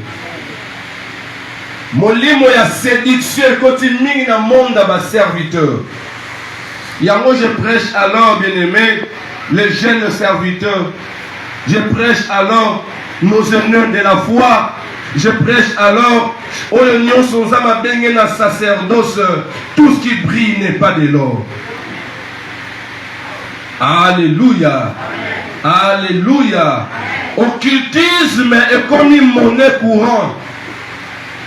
Mon limo ya séduction et côté ming dans le monde, il y a des serviteurs. Et moi, je prêche alors, bien aimé, les jeunes serviteurs. Je prêche alors nos honneurs de la foi. Je prêche alors aux unions sans âme béni dans sacerdoce. Tout ce qui brille n'est pas de l'or. Alléluia. Alléluia. Occultisme est comme une monnaie courante.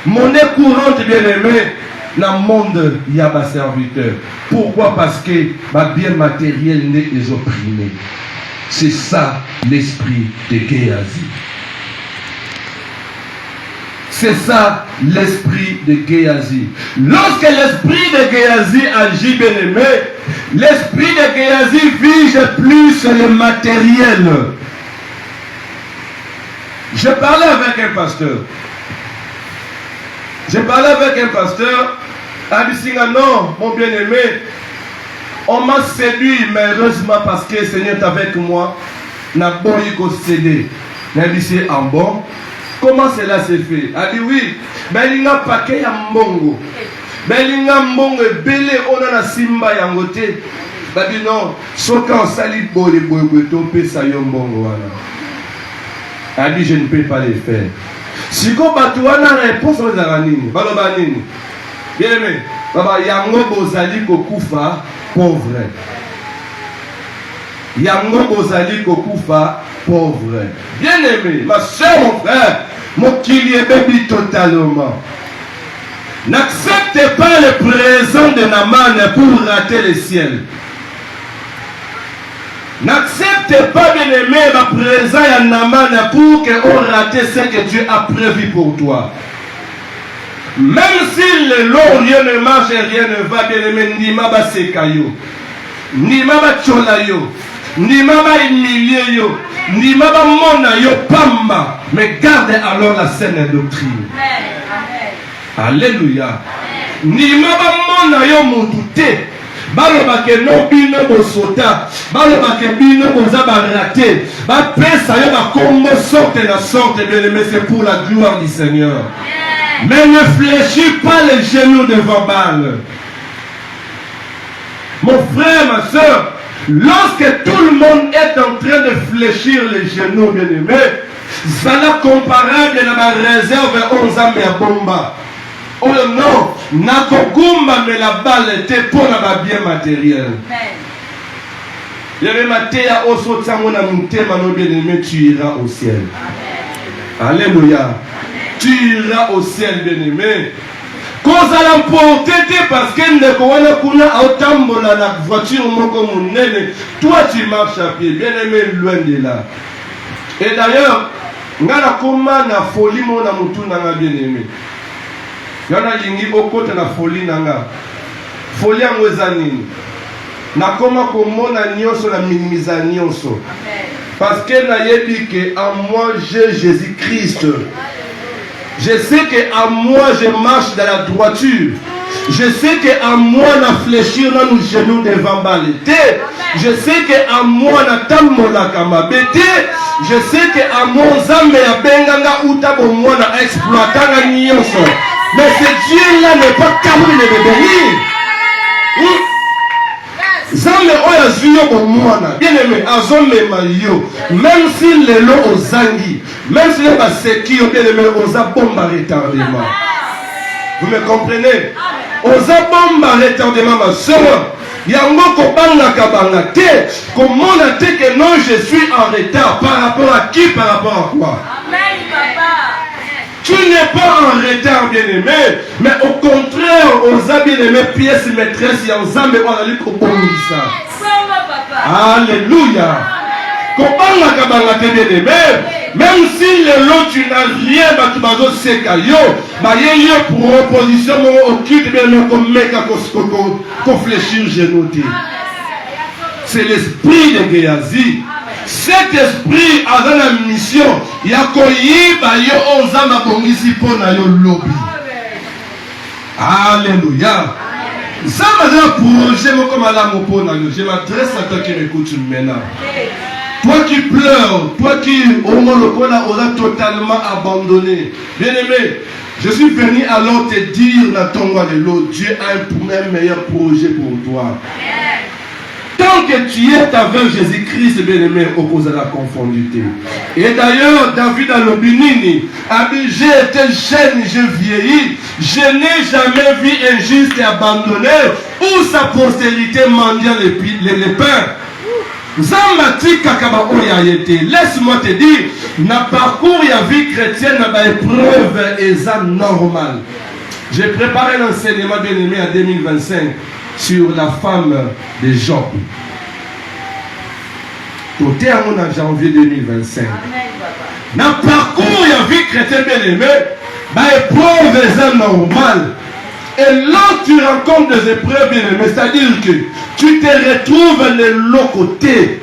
Monnaie courante, bien aimé. Dans le monde, il y a des serviteurs. Pourquoi? Parce que ma bien matériel n'est pas opprimé. C'est ça l'esprit de Géasi. C'est ça l'esprit de Géasi. Lorsque l'esprit de Géasi agit, bien aimé, l'esprit de Géasi vise plus le matériel. J'ai parlé avec un pasteur. J'ai parlé avec un pasteur. Il dit, non, mon bien-aimé, on m'a séduit, mais heureusement parce que le Seigneur est avec moi, n'a pas eu cédé. Il dit, c'est en bon. Comment cela s'est fait? Il dit, oui, mais il n'y a pas qu'un mbongo. Mais il y a un mbongo belé, on a la simba yangote. Il dit, non, ce qu'on salit pour les boyaux, on ça y mbongo. Il dit, je ne peux pas les faire. Si vous avez une réponse, vous avez une réponse. Bien aimé, yango bozali kokufa pauvre. Yango bozali kokufa pauvre. Bien aimé, ma soeur, mon frère, mon kili bébi totalement. N'acceptez pas le présent de Naaman pour rater le ciel. N'acceptez pas, bien aimé, ma présence à Naaman pour qu'on rate ce que Dieu a prévu pour toi. Même si le long rien ne marche et rien ne va, bien aimé, ni ma ba sekayo, ni ma ba cholayo, ni ma ba humilié, ni ma ba mona yo pamba, mais garde alors la saine doctrine. Alléluia. Ni ma ba mona yo moutouté. Baloba ke no bino bosota, baloba ke bino boza baraté, ba pesa yo ba kombo sorte na sorte, bien aimé, c'est pour la gloire du Seigneur. Mais ne fléchis pas les genoux devant Baal. Mon frère, ma soeur, lorsque tout le monde est en train de fléchir les genoux, bien aimé, ça n'est comparable à la réserve 11 ans à bomba. Oh non, nakogumba mais la balle était pour la bien matériel. Il y avait ma terre au sotamon à monter, mon bien-aimé, tu iras au ciel. Alléluia. Tu iras au ciel, bien-aimé. Quand ça l'emporter, parce que ne a autant de la voiture, toi tu marches à pied, bien-aimé, loin de là. Et d'ailleurs, on a la folie, mon amour, bien-aimé. Yana lingi okota na folie nanga. Folie yango nini. Na koma komona nyonso na minimiza nyonso. Parce que na yebi que en moi j'ai Jésus-Christ. Je sais que en moi je marche dans la droiture. Je sais que en moi na fléchir dans nos genoux devant balité. Je sais que en moi na tamola kamabete. Je sais que en moi zambe ya benganga utabo moi na exploitanga nyonso. Mais ce Dieu-là n'est pas capable de me bénir. Zambe oya zuyo bomwana. Bien aimé, azome mayo. Même si les lots aux zangi, même si les baseki, bien aimé, osa bomba retardement. Vous me comprenez? Osa bomba retardement, ma soeur. Yango kobanga kabanga te. Comment on a dit que non, je suis en retard. Par rapport à qui? Par rapport à quoi? Amen, papa. Tu n'es pas en retard, bien-aimé, mais au contraire, aux a bien-aimé, pièce maîtresse, il y a aux âmes, on a lu qu'on Alléluia. Comment bien-aimé, même si le lot, tu n'as rien, tu vas au sekayo, il y a une proposition, occupe bien-aimé, comme mec à qu'on fléchir genoux. C'est l'esprit de Géasi. Cet esprit a dans la mission, il y a yo ozama bongisi pona yo lobby. Alléluia. Ça m'a donné projet comme à la pona yo. Je m'adresse à toi qui m'écoute maintenant. Toi qui pleures, toi qui au moins on a totalement abandonné. Bien aimé, je suis venu alors te dire la tombe de l'eau, Dieu a un meilleur projet pour toi. Tant que tu es avec Jésus-Christ, bien-aimé, oppose à la confondité. Et d'ailleurs, David a l'obinini, j'ai été jeune, je vieillis, je n'ai jamais vu un juste abandonné ou sa postérité mendiant les pains. Laisse-moi te dire, na parcours la vie chrétienne, na épreuve et ça normal. J'ai préparé l'enseignement bien-aimé en 2025 sur la femme de Job. Tout est en janvier 2025. Dans le parcours, il y a vie chrétienne bien-aimé, épreuve est normal. Et là, tu rencontres des épreuves bien-aimées, c'est-à-dire que tu te retrouves de l'autre côté.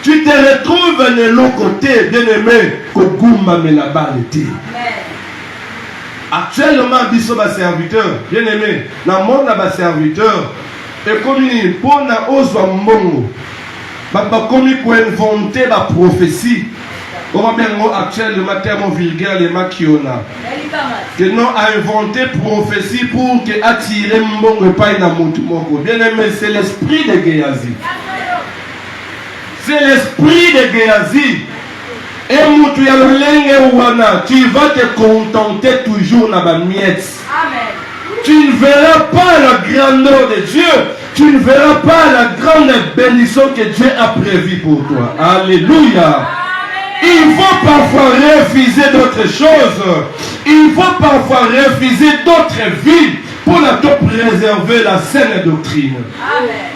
Tu te retrouves de l'autre côté, bien-aimé, Koguma Melabaleti. Actuellement, biso ba serviteur, bien-aimé, dans le monde ba serviteur, et comme il pour na ozwa mbongo, ba komi ko inventer la prophétie. On va bien actuellement terme vulgaire les makiona. Que non a inventé prophétie pour que attirer mbongo pas na mutu moko. Bien-aimé, c'est l'esprit de Géasi. C'est l'esprit de Géasi. Et tu vas te contenter toujours dans la miette. Tu ne verras pas la grandeur de Dieu. Tu ne verras pas la grande bénédiction que Dieu a prévue pour toi. Alléluia. Il faut parfois refuser d'autres choses. Il faut parfois refuser d'autres vies pour te préserver la saine doctrine. Amen.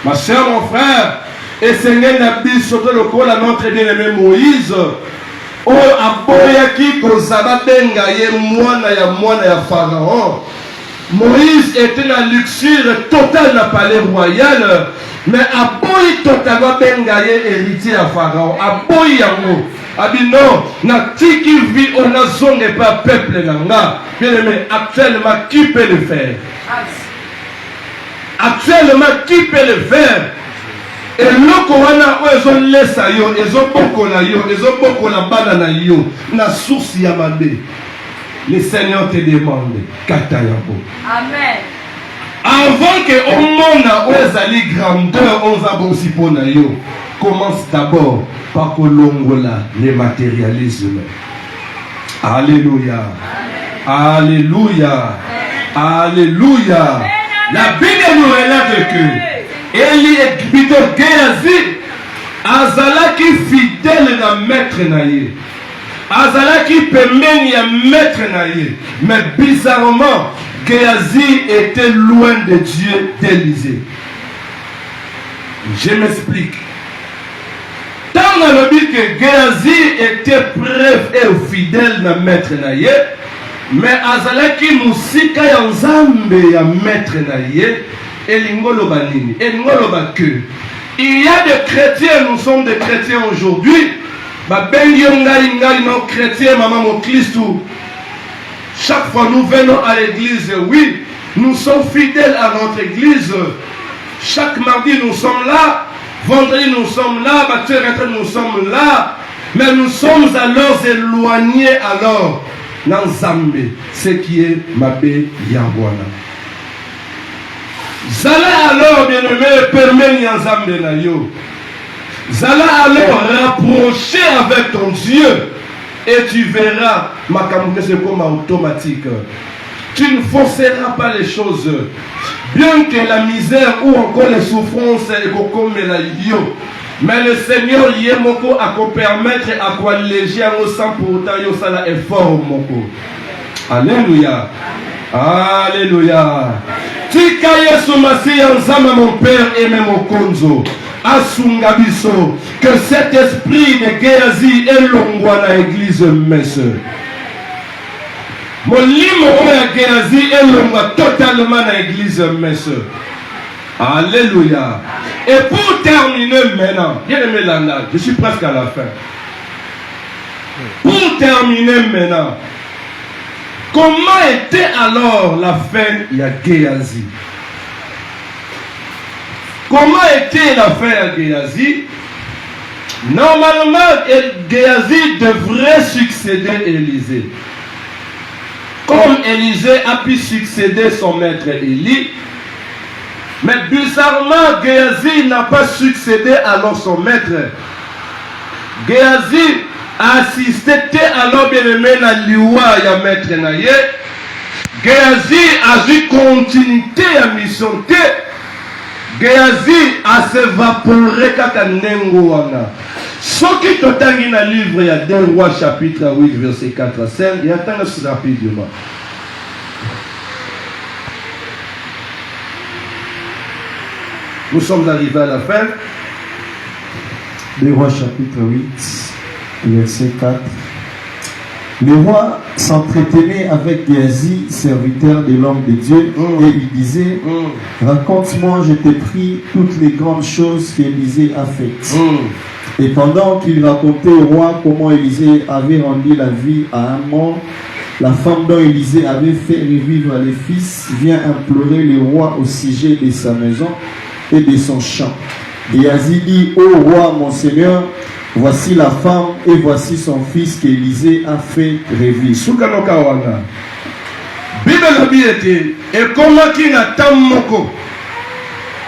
Ma chère, mon frère, et Seigneur n'a dit surtout le col à notre bien-aimé Moïse. Oh, aboyaki kozaba benga ye mwana ya Pharaon. Moïse était dans la luxure totale dans le palais royal, mais aboyi totalement benga ye héritier à Pharaon. Aboyi yango. Abi non, na tiki vi on a zonge pas peuple nanga. Bien-aimé, actuellement qui peut le faire? Actuellement qui peut le faire? Et loko wana ozo lesa yo, ezo bokola yo, ezo bokola bana na yo, na source ya mabe. Le Seigneur te demande, kata yabo. Amen. Avant que au monde ozali grandeur, on va bon si pona yo. Commence d'abord par kolongola le matérialisme. Alléluia. Alléluia. Alléluia. La Bible nous relate que Eli et plutôt Géasi, Azalaki fidèle na maître naïe. Azalaki pemeni à maître naïe. Mais bizarrement, Géasi était loin de Dieu d'Élysée. Je m'explique. Tant on a dit que Géasi était prêt et fidèle na maître naïe, mais Azalaki musika ya nzambe ya maître naïe. Et l'ingolo banini, et l'ingolo que il y a des chrétiens, nous sommes des chrétiens aujourd'hui. Bah ben nos chrétiens, maman mon Christ. Chaque fois nous venons à l'église, oui, nous sommes fidèles à notre église. Chaque mardi nous sommes là, vendredi nous sommes là, nous sommes là, mais nous sommes alors éloignés alors dans Zambé, ce qui est Mabé Yangwana. Zala alors, bien-aimé, permet Nyanzambe na yo. Zala alors rapprocher avec ton Dieu et tu verras, ma camoufle c'est comme automatique. Tu ne forceras pas les choses. Bien que la misère ou encore les souffrances et comme la yo. Mais le Seigneur y est moko à permettre à quoi léger au sang pour autant yo sala effort moko. Alléluia. Alléluia. Tika Yesu Masiya nzama mon père et même mon konzo. Asungabiso. Que cet esprit de Géasi est longwa na église messe. Molimo ya Géasi est longwa totalement na église messe. Alléluia. Et pour terminer maintenant, bien aimé Landa, je suis presque à la fin. Pour terminer maintenant, comment était alors la fin de Géasi? Comment était la fin de Géasi? Normalement, Géasi devrait succéder à Élisée. Comme Élisée a pu succéder son maître Élie, mais bizarrement, Géasi n'a pas succédé alors son maître. Géasi assisté alors bien aimé na liwa ya maître naye. Géasi a vu continuité à mission te. Géasi a s'évaporé kaka nengo wana. Soki totangi na livre ya 2 Rois chapitre 8 verset 4 à 5, il y a tant rapidement. Nous sommes arrivés à la fin. 2 Rois chapitre 8 verset 4. Le roi s'entretenait avec Géasi, serviteur de l'homme de Dieu, et il disait, raconte-moi, je t'ai pris toutes les grandes choses qu'Élisée a faites. Et pendant qu'il racontait au roi comment Élisée avait rendu la vie à un mort, la femme dont Élisée avait fait revivre les fils vient implorer le roi au sujet de sa maison et de son champ. Géasi dit, ô roi, mon seigneur, voici la femme et voici son fils qu'Élisée a fait revivre. Sukanoka wana. Bible lobiete et comment qui n'a tam moko.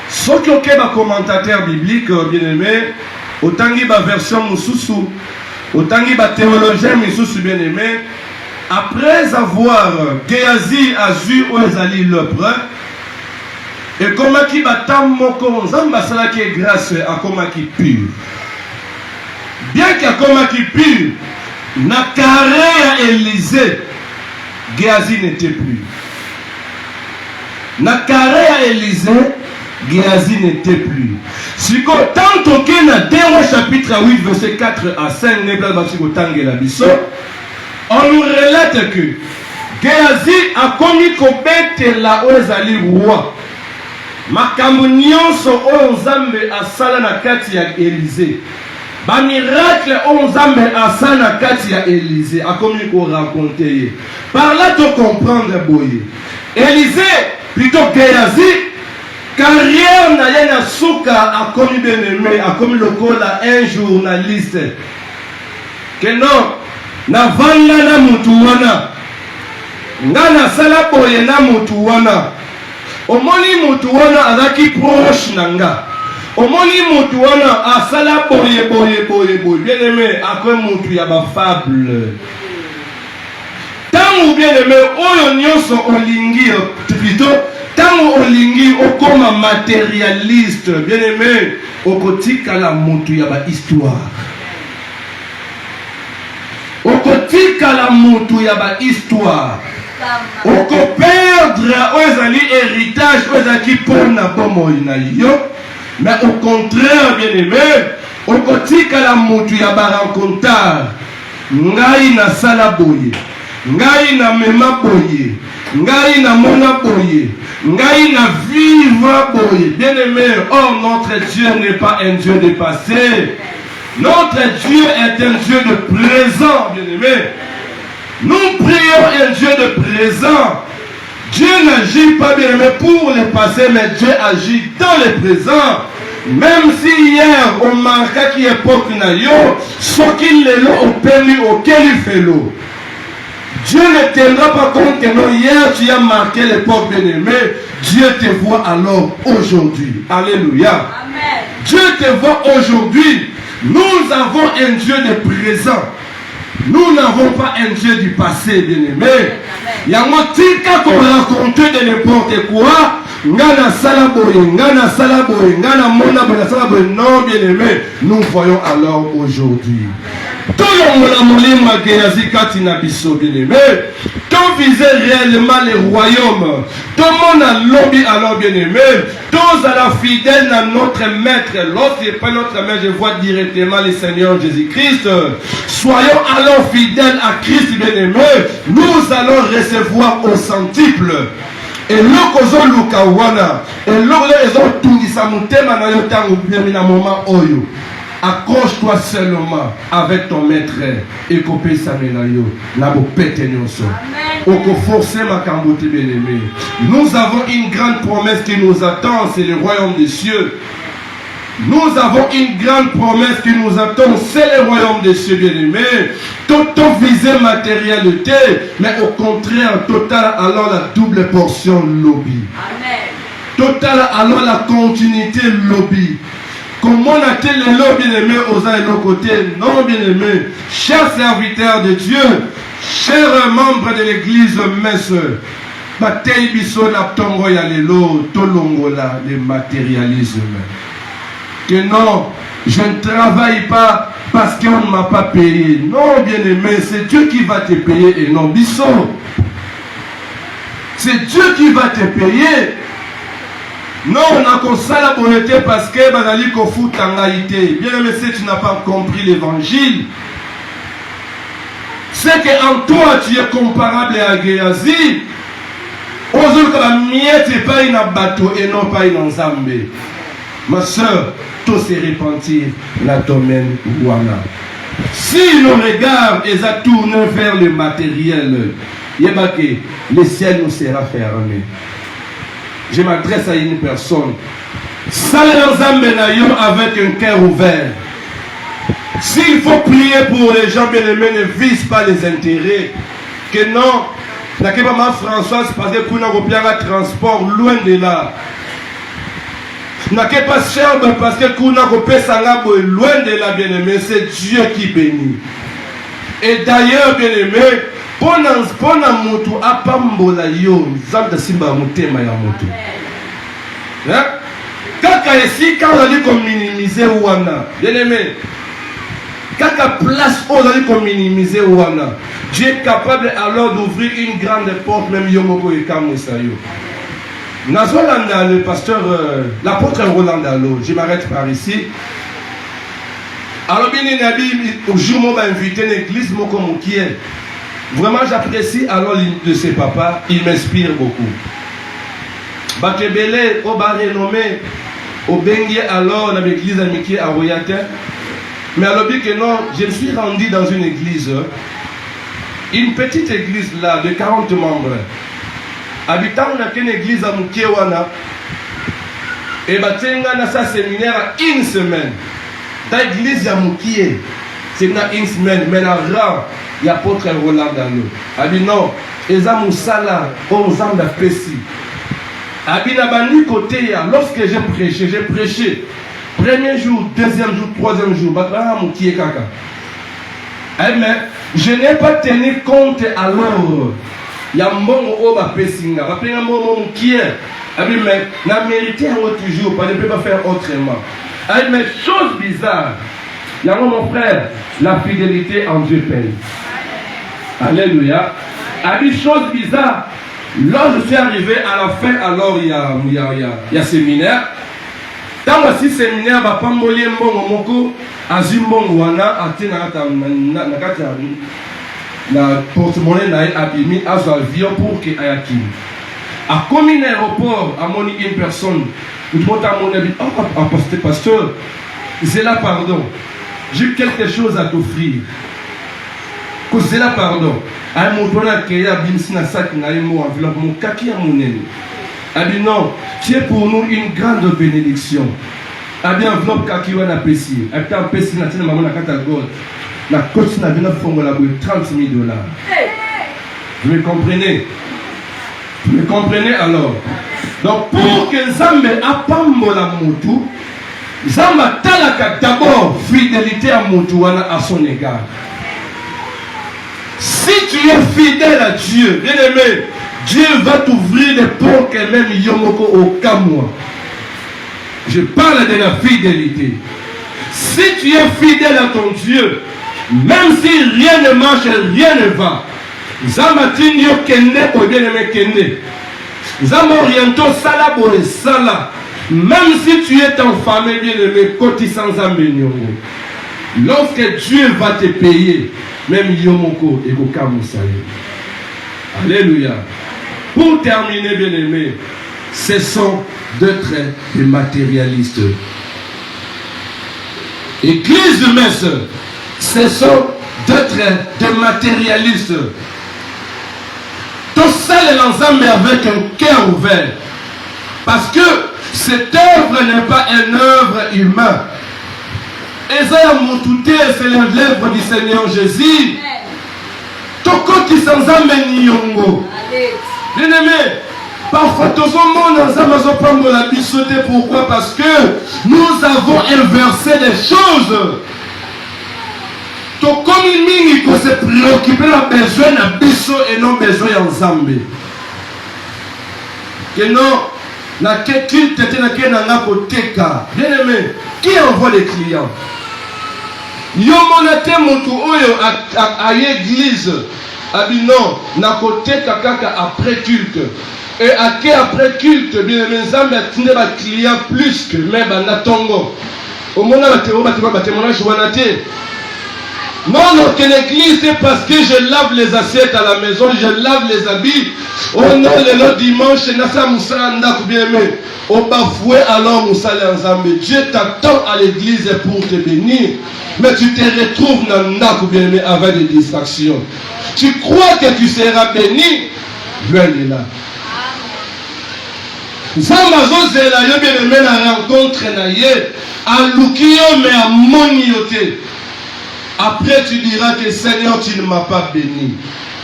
Soki okeba commentateur biblique bien aimé, otangi ba version mususu, otangi ba théologien mususu bien aimé, après avoir Géasi azu ozali lepreux et comment qui ba tam moko nzamba sala qui est grâce à comment qui pur. Bien qu'il y a comme qui pur, na carré à Élisée, Géasi n'était plus. Na carré à Élisée, Géasi n'était plus. Si tant que na 2 chapitre 8, verset 4 à 5, on nous relate que Géasi a commis qu'obéter la ozali roi. Makambo nyonso o nzambe asala na kati ya Élisée. Ba miracle on zambe asana kati ya Élisée a commis qu'on raconter. Par là tu comprendre boye. Élisée plutôt Géasi carrière na yana souka a commis bien aimé a commis le col à un journaliste. Que non na vanda na mutu wana ngana sala boye na mutu wana omoni mutu wana azaki proche nanga. Omoni mutu wana asala boye bien aimé akwe mutu ya ba fable. Tangu bien aimé oyo nyonso olingi plutôt tangu olingi okoma matérialiste bien aimé okotika la mutu ya ba histoire. Okotika la mutu ya ba histoire. Oko perdre ozali héritage ozaki pona bomo ina yo. Mais au contraire, bien aimé, au kotika la mutu ya barankontar, ngai na sala boye, ngai na mema boye, ngai na mona boye, ngai na vivre boye. Bien aimé, oh notre Dieu n'est pas un Dieu de passé, notre Dieu est un Dieu de présent, bien aimé. Nous prions un Dieu de présent. Dieu n'agit pas bien aimé pour le passé, mais Dieu agit dans le présent. Même si hier on marquait qu'il époque na yo, ce qu'il est là au permis auquel il fait l'eau. Dieu ne tiendra pas compte que non, hier tu as marqué l'époque bien aimé. Dieu te voit alors aujourd'hui. Alléluia. Amen. Dieu te voit aujourd'hui. Nous avons un Dieu de présent. Nous n'avons pas un Dieu du passé, bien-aimé. Il y a un tika qu'on raconte de n'importe quoi. Ngana salaboye, ngana salaboye, ngana mona bena salaboye. Non, bien-aimé, nous voyons alors aujourd'hui. Tout le monde a moulé ma Géasi katina biso, bien-aimé. Tout visait réellement les royaumes. Tout le monde a lobby alors, bien-aimé. Tous à la fidèle à notre maître. Lorsqu'il pas notre maître, je vois directement le Seigneur Jésus-Christ. Soyons alors fidèles à Christ, bien-aimé. Nous allons recevoir au centuple. Et l'okozo lukawana. Et l'okozo tungisa mutema na yotangu bien na moment oyo. Accroche-toi seulement avec ton maître et copie sa menayo. La bopete nyonso. Oko forcer ma kambote bien-aimé. Nous avons une grande promesse qui nous attend, c'est le royaume des cieux. Nous avons une grande promesse qui nous attend, c'est le royaume des cieux, bien-aimé. Tout visé matérialité, mais au contraire, total alors la double portion lobby. Amen. Total alors la continuité lobby. Comment a-t-il le lot bien-aimé aux uns et l'autre côté? Non, bien-aimé, chers serviteurs de Dieu, chers membres de l'église messe, bataille biso la tongo ya lelo, tolongola le matérialisme. Que non, je ne travaille pas parce qu'on ne m'a pas payé. Non, bien-aimé, c'est Dieu qui va te payer et non biso. C'est Dieu qui va te payer. Non, on a comme ça la bonté parce que banali ko fout en réalité. Bien aimé, si tu n'as pas compris l'évangile, c'est qu'en toi tu es comparable à Géasi. Aujourd'hui, la miette n'est pas une bateau et non pas une ensemble. Ma soeur, tout se repentir la domaine ouana. Si nos regards est tourné vers le matériel, le ciel nous sera fermé. Je m'adresse à une personne. Avec un cœur ouvert. S'il faut prier pour les gens bien-aimés, ne vise pas les intérêts. Que non, la maman Françoise, parce que nous avons un transport loin de là. N'a pas cher parce que nous avons loin de là, bien-aimé. C'est Dieu qui bénit. Et d'ailleurs, bien-aimé, pona mutu apambola yo, zanda simba mutema ya mutu. Hein? Kaka ici, quand on a dit qu'on minimiser Ouana, bien-aimé, kaka place où on a dit qu'on minimiser Ouana, Dieu est capable alors d'ouvrir une grande porte, même Yomoko et Kamusayo. Nazolanda, le pasteur, l'apôtre Roland Dalo, je m'arrête par ici. Alors, bien aimé, au jour où on m'a invité l'église, Moko Moukiel. Vraiment, j'apprécie alors de ses papas, il m'inspire beaucoup. Bakebele, au bas renommé, au Bengue, alors, dans l'église amitié à Royata. Mais alors, bien que non, je me suis rendu dans une église, une petite église là, de 40 membres. Habitant, on a qu'une église à Moukéwana. Et Batenga, dans sa séminaire à une semaine. Dans l'église à Mouké, c'est une semaine, mais la rang. Il y a l'apôtre Roland Dalo. Abi non, Eza Moussala, Ozamba Pessi. Abi Nabani côté, lorsque j'ai prêché. Premier jour, deuxième jour, troisième jour, Bakara Moukié Kaka. Mais je n'ai pas tenu compte alors. Il y a un bon Oba Pessinga, rappelez un bon Moukié. Abi mais, n'a mérité un autre jour, ne peut pas faire autrement. Abi mais, chose bizarre. Il y a mon frère, la fidélité en Dieu paye. Alléluia. A dit chose bizarre. Lorsque je suis arrivé à la fin, alors il y a séminaire. Dans ce séminaire, je vais m'envoyer à Zimbongwana, à la porte-monnaie abîmé à son avion pour qu'il aille à Kim. À combien d'aéroports a mon une personne, je monte à mon avis, oh, pasteur, c'est là, pardon. J'ai quelque chose à t'offrir. C'est là, pardon. A un qui a bimsina sac na emo enveloppe mon kaki a mon ennemi. A dit non, tu es pour nous une grande bénédiction. A dit enveloppe kaki wa na pesi. A dit en pesi na tina maman na kata gold. La coach na vena fongo la boue $30,000. Vous me comprenez? Vous me comprenez alors? Donc pour que Zambé apambo la mutu, Zamba talaka d'abord fidélité à mutu wana à son égard. Si tu es fidèle à Dieu, bien aimé, Dieu va t'ouvrir des portes que même Yomoko au Kamwa. Je parle de la fidélité. Si tu es fidèle à ton Dieu, même si rien ne marche, rien ne va, Zamatinyo Kende, ou bien aimé Kende, Zamoriento Salabo et Sala, même si tu es en famille, bien aimé, Koti sans Amenyongo, lorsque Dieu va te payer, même Yomoko et Kokamusaye. Alléluia. Pour terminer, bien aimé, cessons d'être des matérialistes. Église de Metz, cessons d'être des matérialistes. Tout ça est l'ensemble avec un cœur ouvert. Parce que cette œuvre n'est pas une œuvre humaine. Esaïa Moutouté, c'est l'œuvre du Seigneur Jésus. Toko qui s'en amène Yongo. Bien aimé, parfois tout le monde n'a pas la bissoté. Pourquoi? Parce que nous avons inversé les choses. Toko Mimi, il faut se préoccuper de besoin de bisso et non besoin ensemble. Que non, la culte était la koteka. Bien aimé, qui envoie les clients? Yomonate moto oyo à l'église abino na koteka kaka après culte. Et après culte, bien aimé, nzambe atinde ba client plus que même banatongo. Au moment où témoignage wanate. Non, que l'église, c'est parce que je lave les assiettes à la maison, je lave les habits. Oh non, le dimanche, Nasa Moussa Ndak bien aimé. Au bafoué alors Moussa Nzambe. Dieu t'attend à l'église pour te bénir. Mais tu te retrouves dans Ndak bien aimé avec des distractions. Tu crois que tu seras béni? Dieu est là. Zamazo Zela yo bien aimé la rencontre na ye. A Lukio mais à Moniote. Après, tu diras que Seigneur, tu ne m'as pas béni.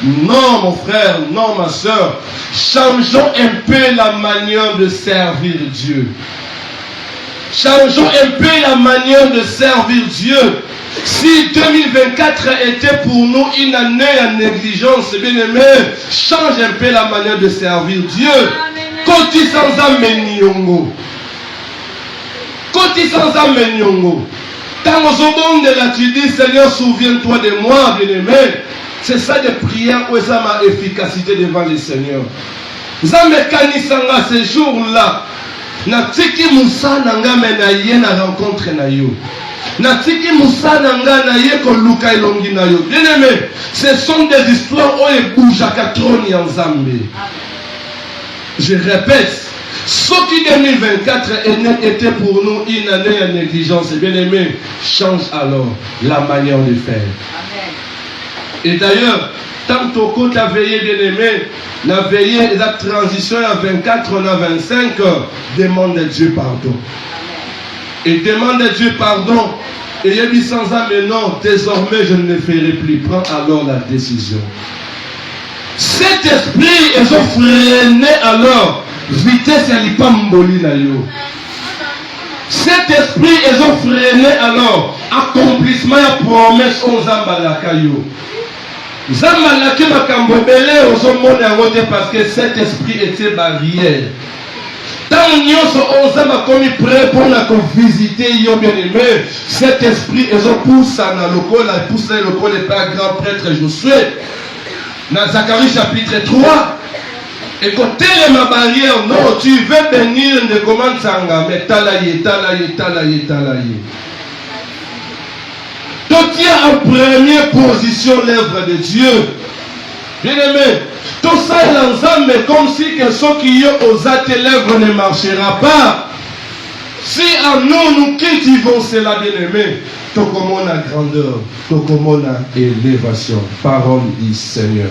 Non, mon frère, non, ma soeur. Changeons un peu la manière de servir Dieu. Changeons un peu la manière de servir Dieu. Si 2024 était pour nous une année à négligence, bien aimé, change un peu la manière de servir Dieu. Koti sans amenyongo. Koti sans amenyongo. Quand on de là, tu dis, Seigneur, souviens-toi de moi, bien-aimé. C'est ça de prière où ça ma efficacité devant le Seigneur. Vous avez mécanisé ce jour-là. Natiki Moussa nanga menaye na rencontre na yo. Natiki Moussa nanga na ye ko luka ilongi na yo. Bien-aimé, ce sont des histoires où il bouge à 4 en Zambie. Je répète. Ce qui 2024 était pour nous une année à négligence, bien aimé, change alors la manière de faire. Amen. Et d'ailleurs, tant que tu as veillé, bien aimé, la veillée, la transition à 24, on a 25, demande à Dieu pardon. Amen. Et demande à Dieu pardon. Et il dit sans âme, mais non, désormais je ne le ferai plus. Prends alors la décision. Cet esprit, ils ont freiné alors. Vitesse à l'ipamboli na yo. Cet esprit ils ont freiné alors accomplissement et promesse aux Zambalaka yo. Zambalaka makambo belé aux hommes à parce que cet esprit était barrière. Tant nyonso aux Zamba comme prêt pour la visiter yo bien aimé. Cet esprit ils ont poussé dans le col, poussé le col et pas grand prêtre Josué. Dans Zacharie chapitre 3. Et côté ma barrière, non, tu veux bénir de comment sanga, mais talaye. Donc il y a en première position l'œuvre de Dieu. Bien aimé, tout ça est l'ensemble, mais comme si que ceux qui ont osé l'œuvre ne marchera pas. Si à nous cultivons cela, bien aimé, tout comme on a grandeur, tout comme on a élévation. Parole du Seigneur.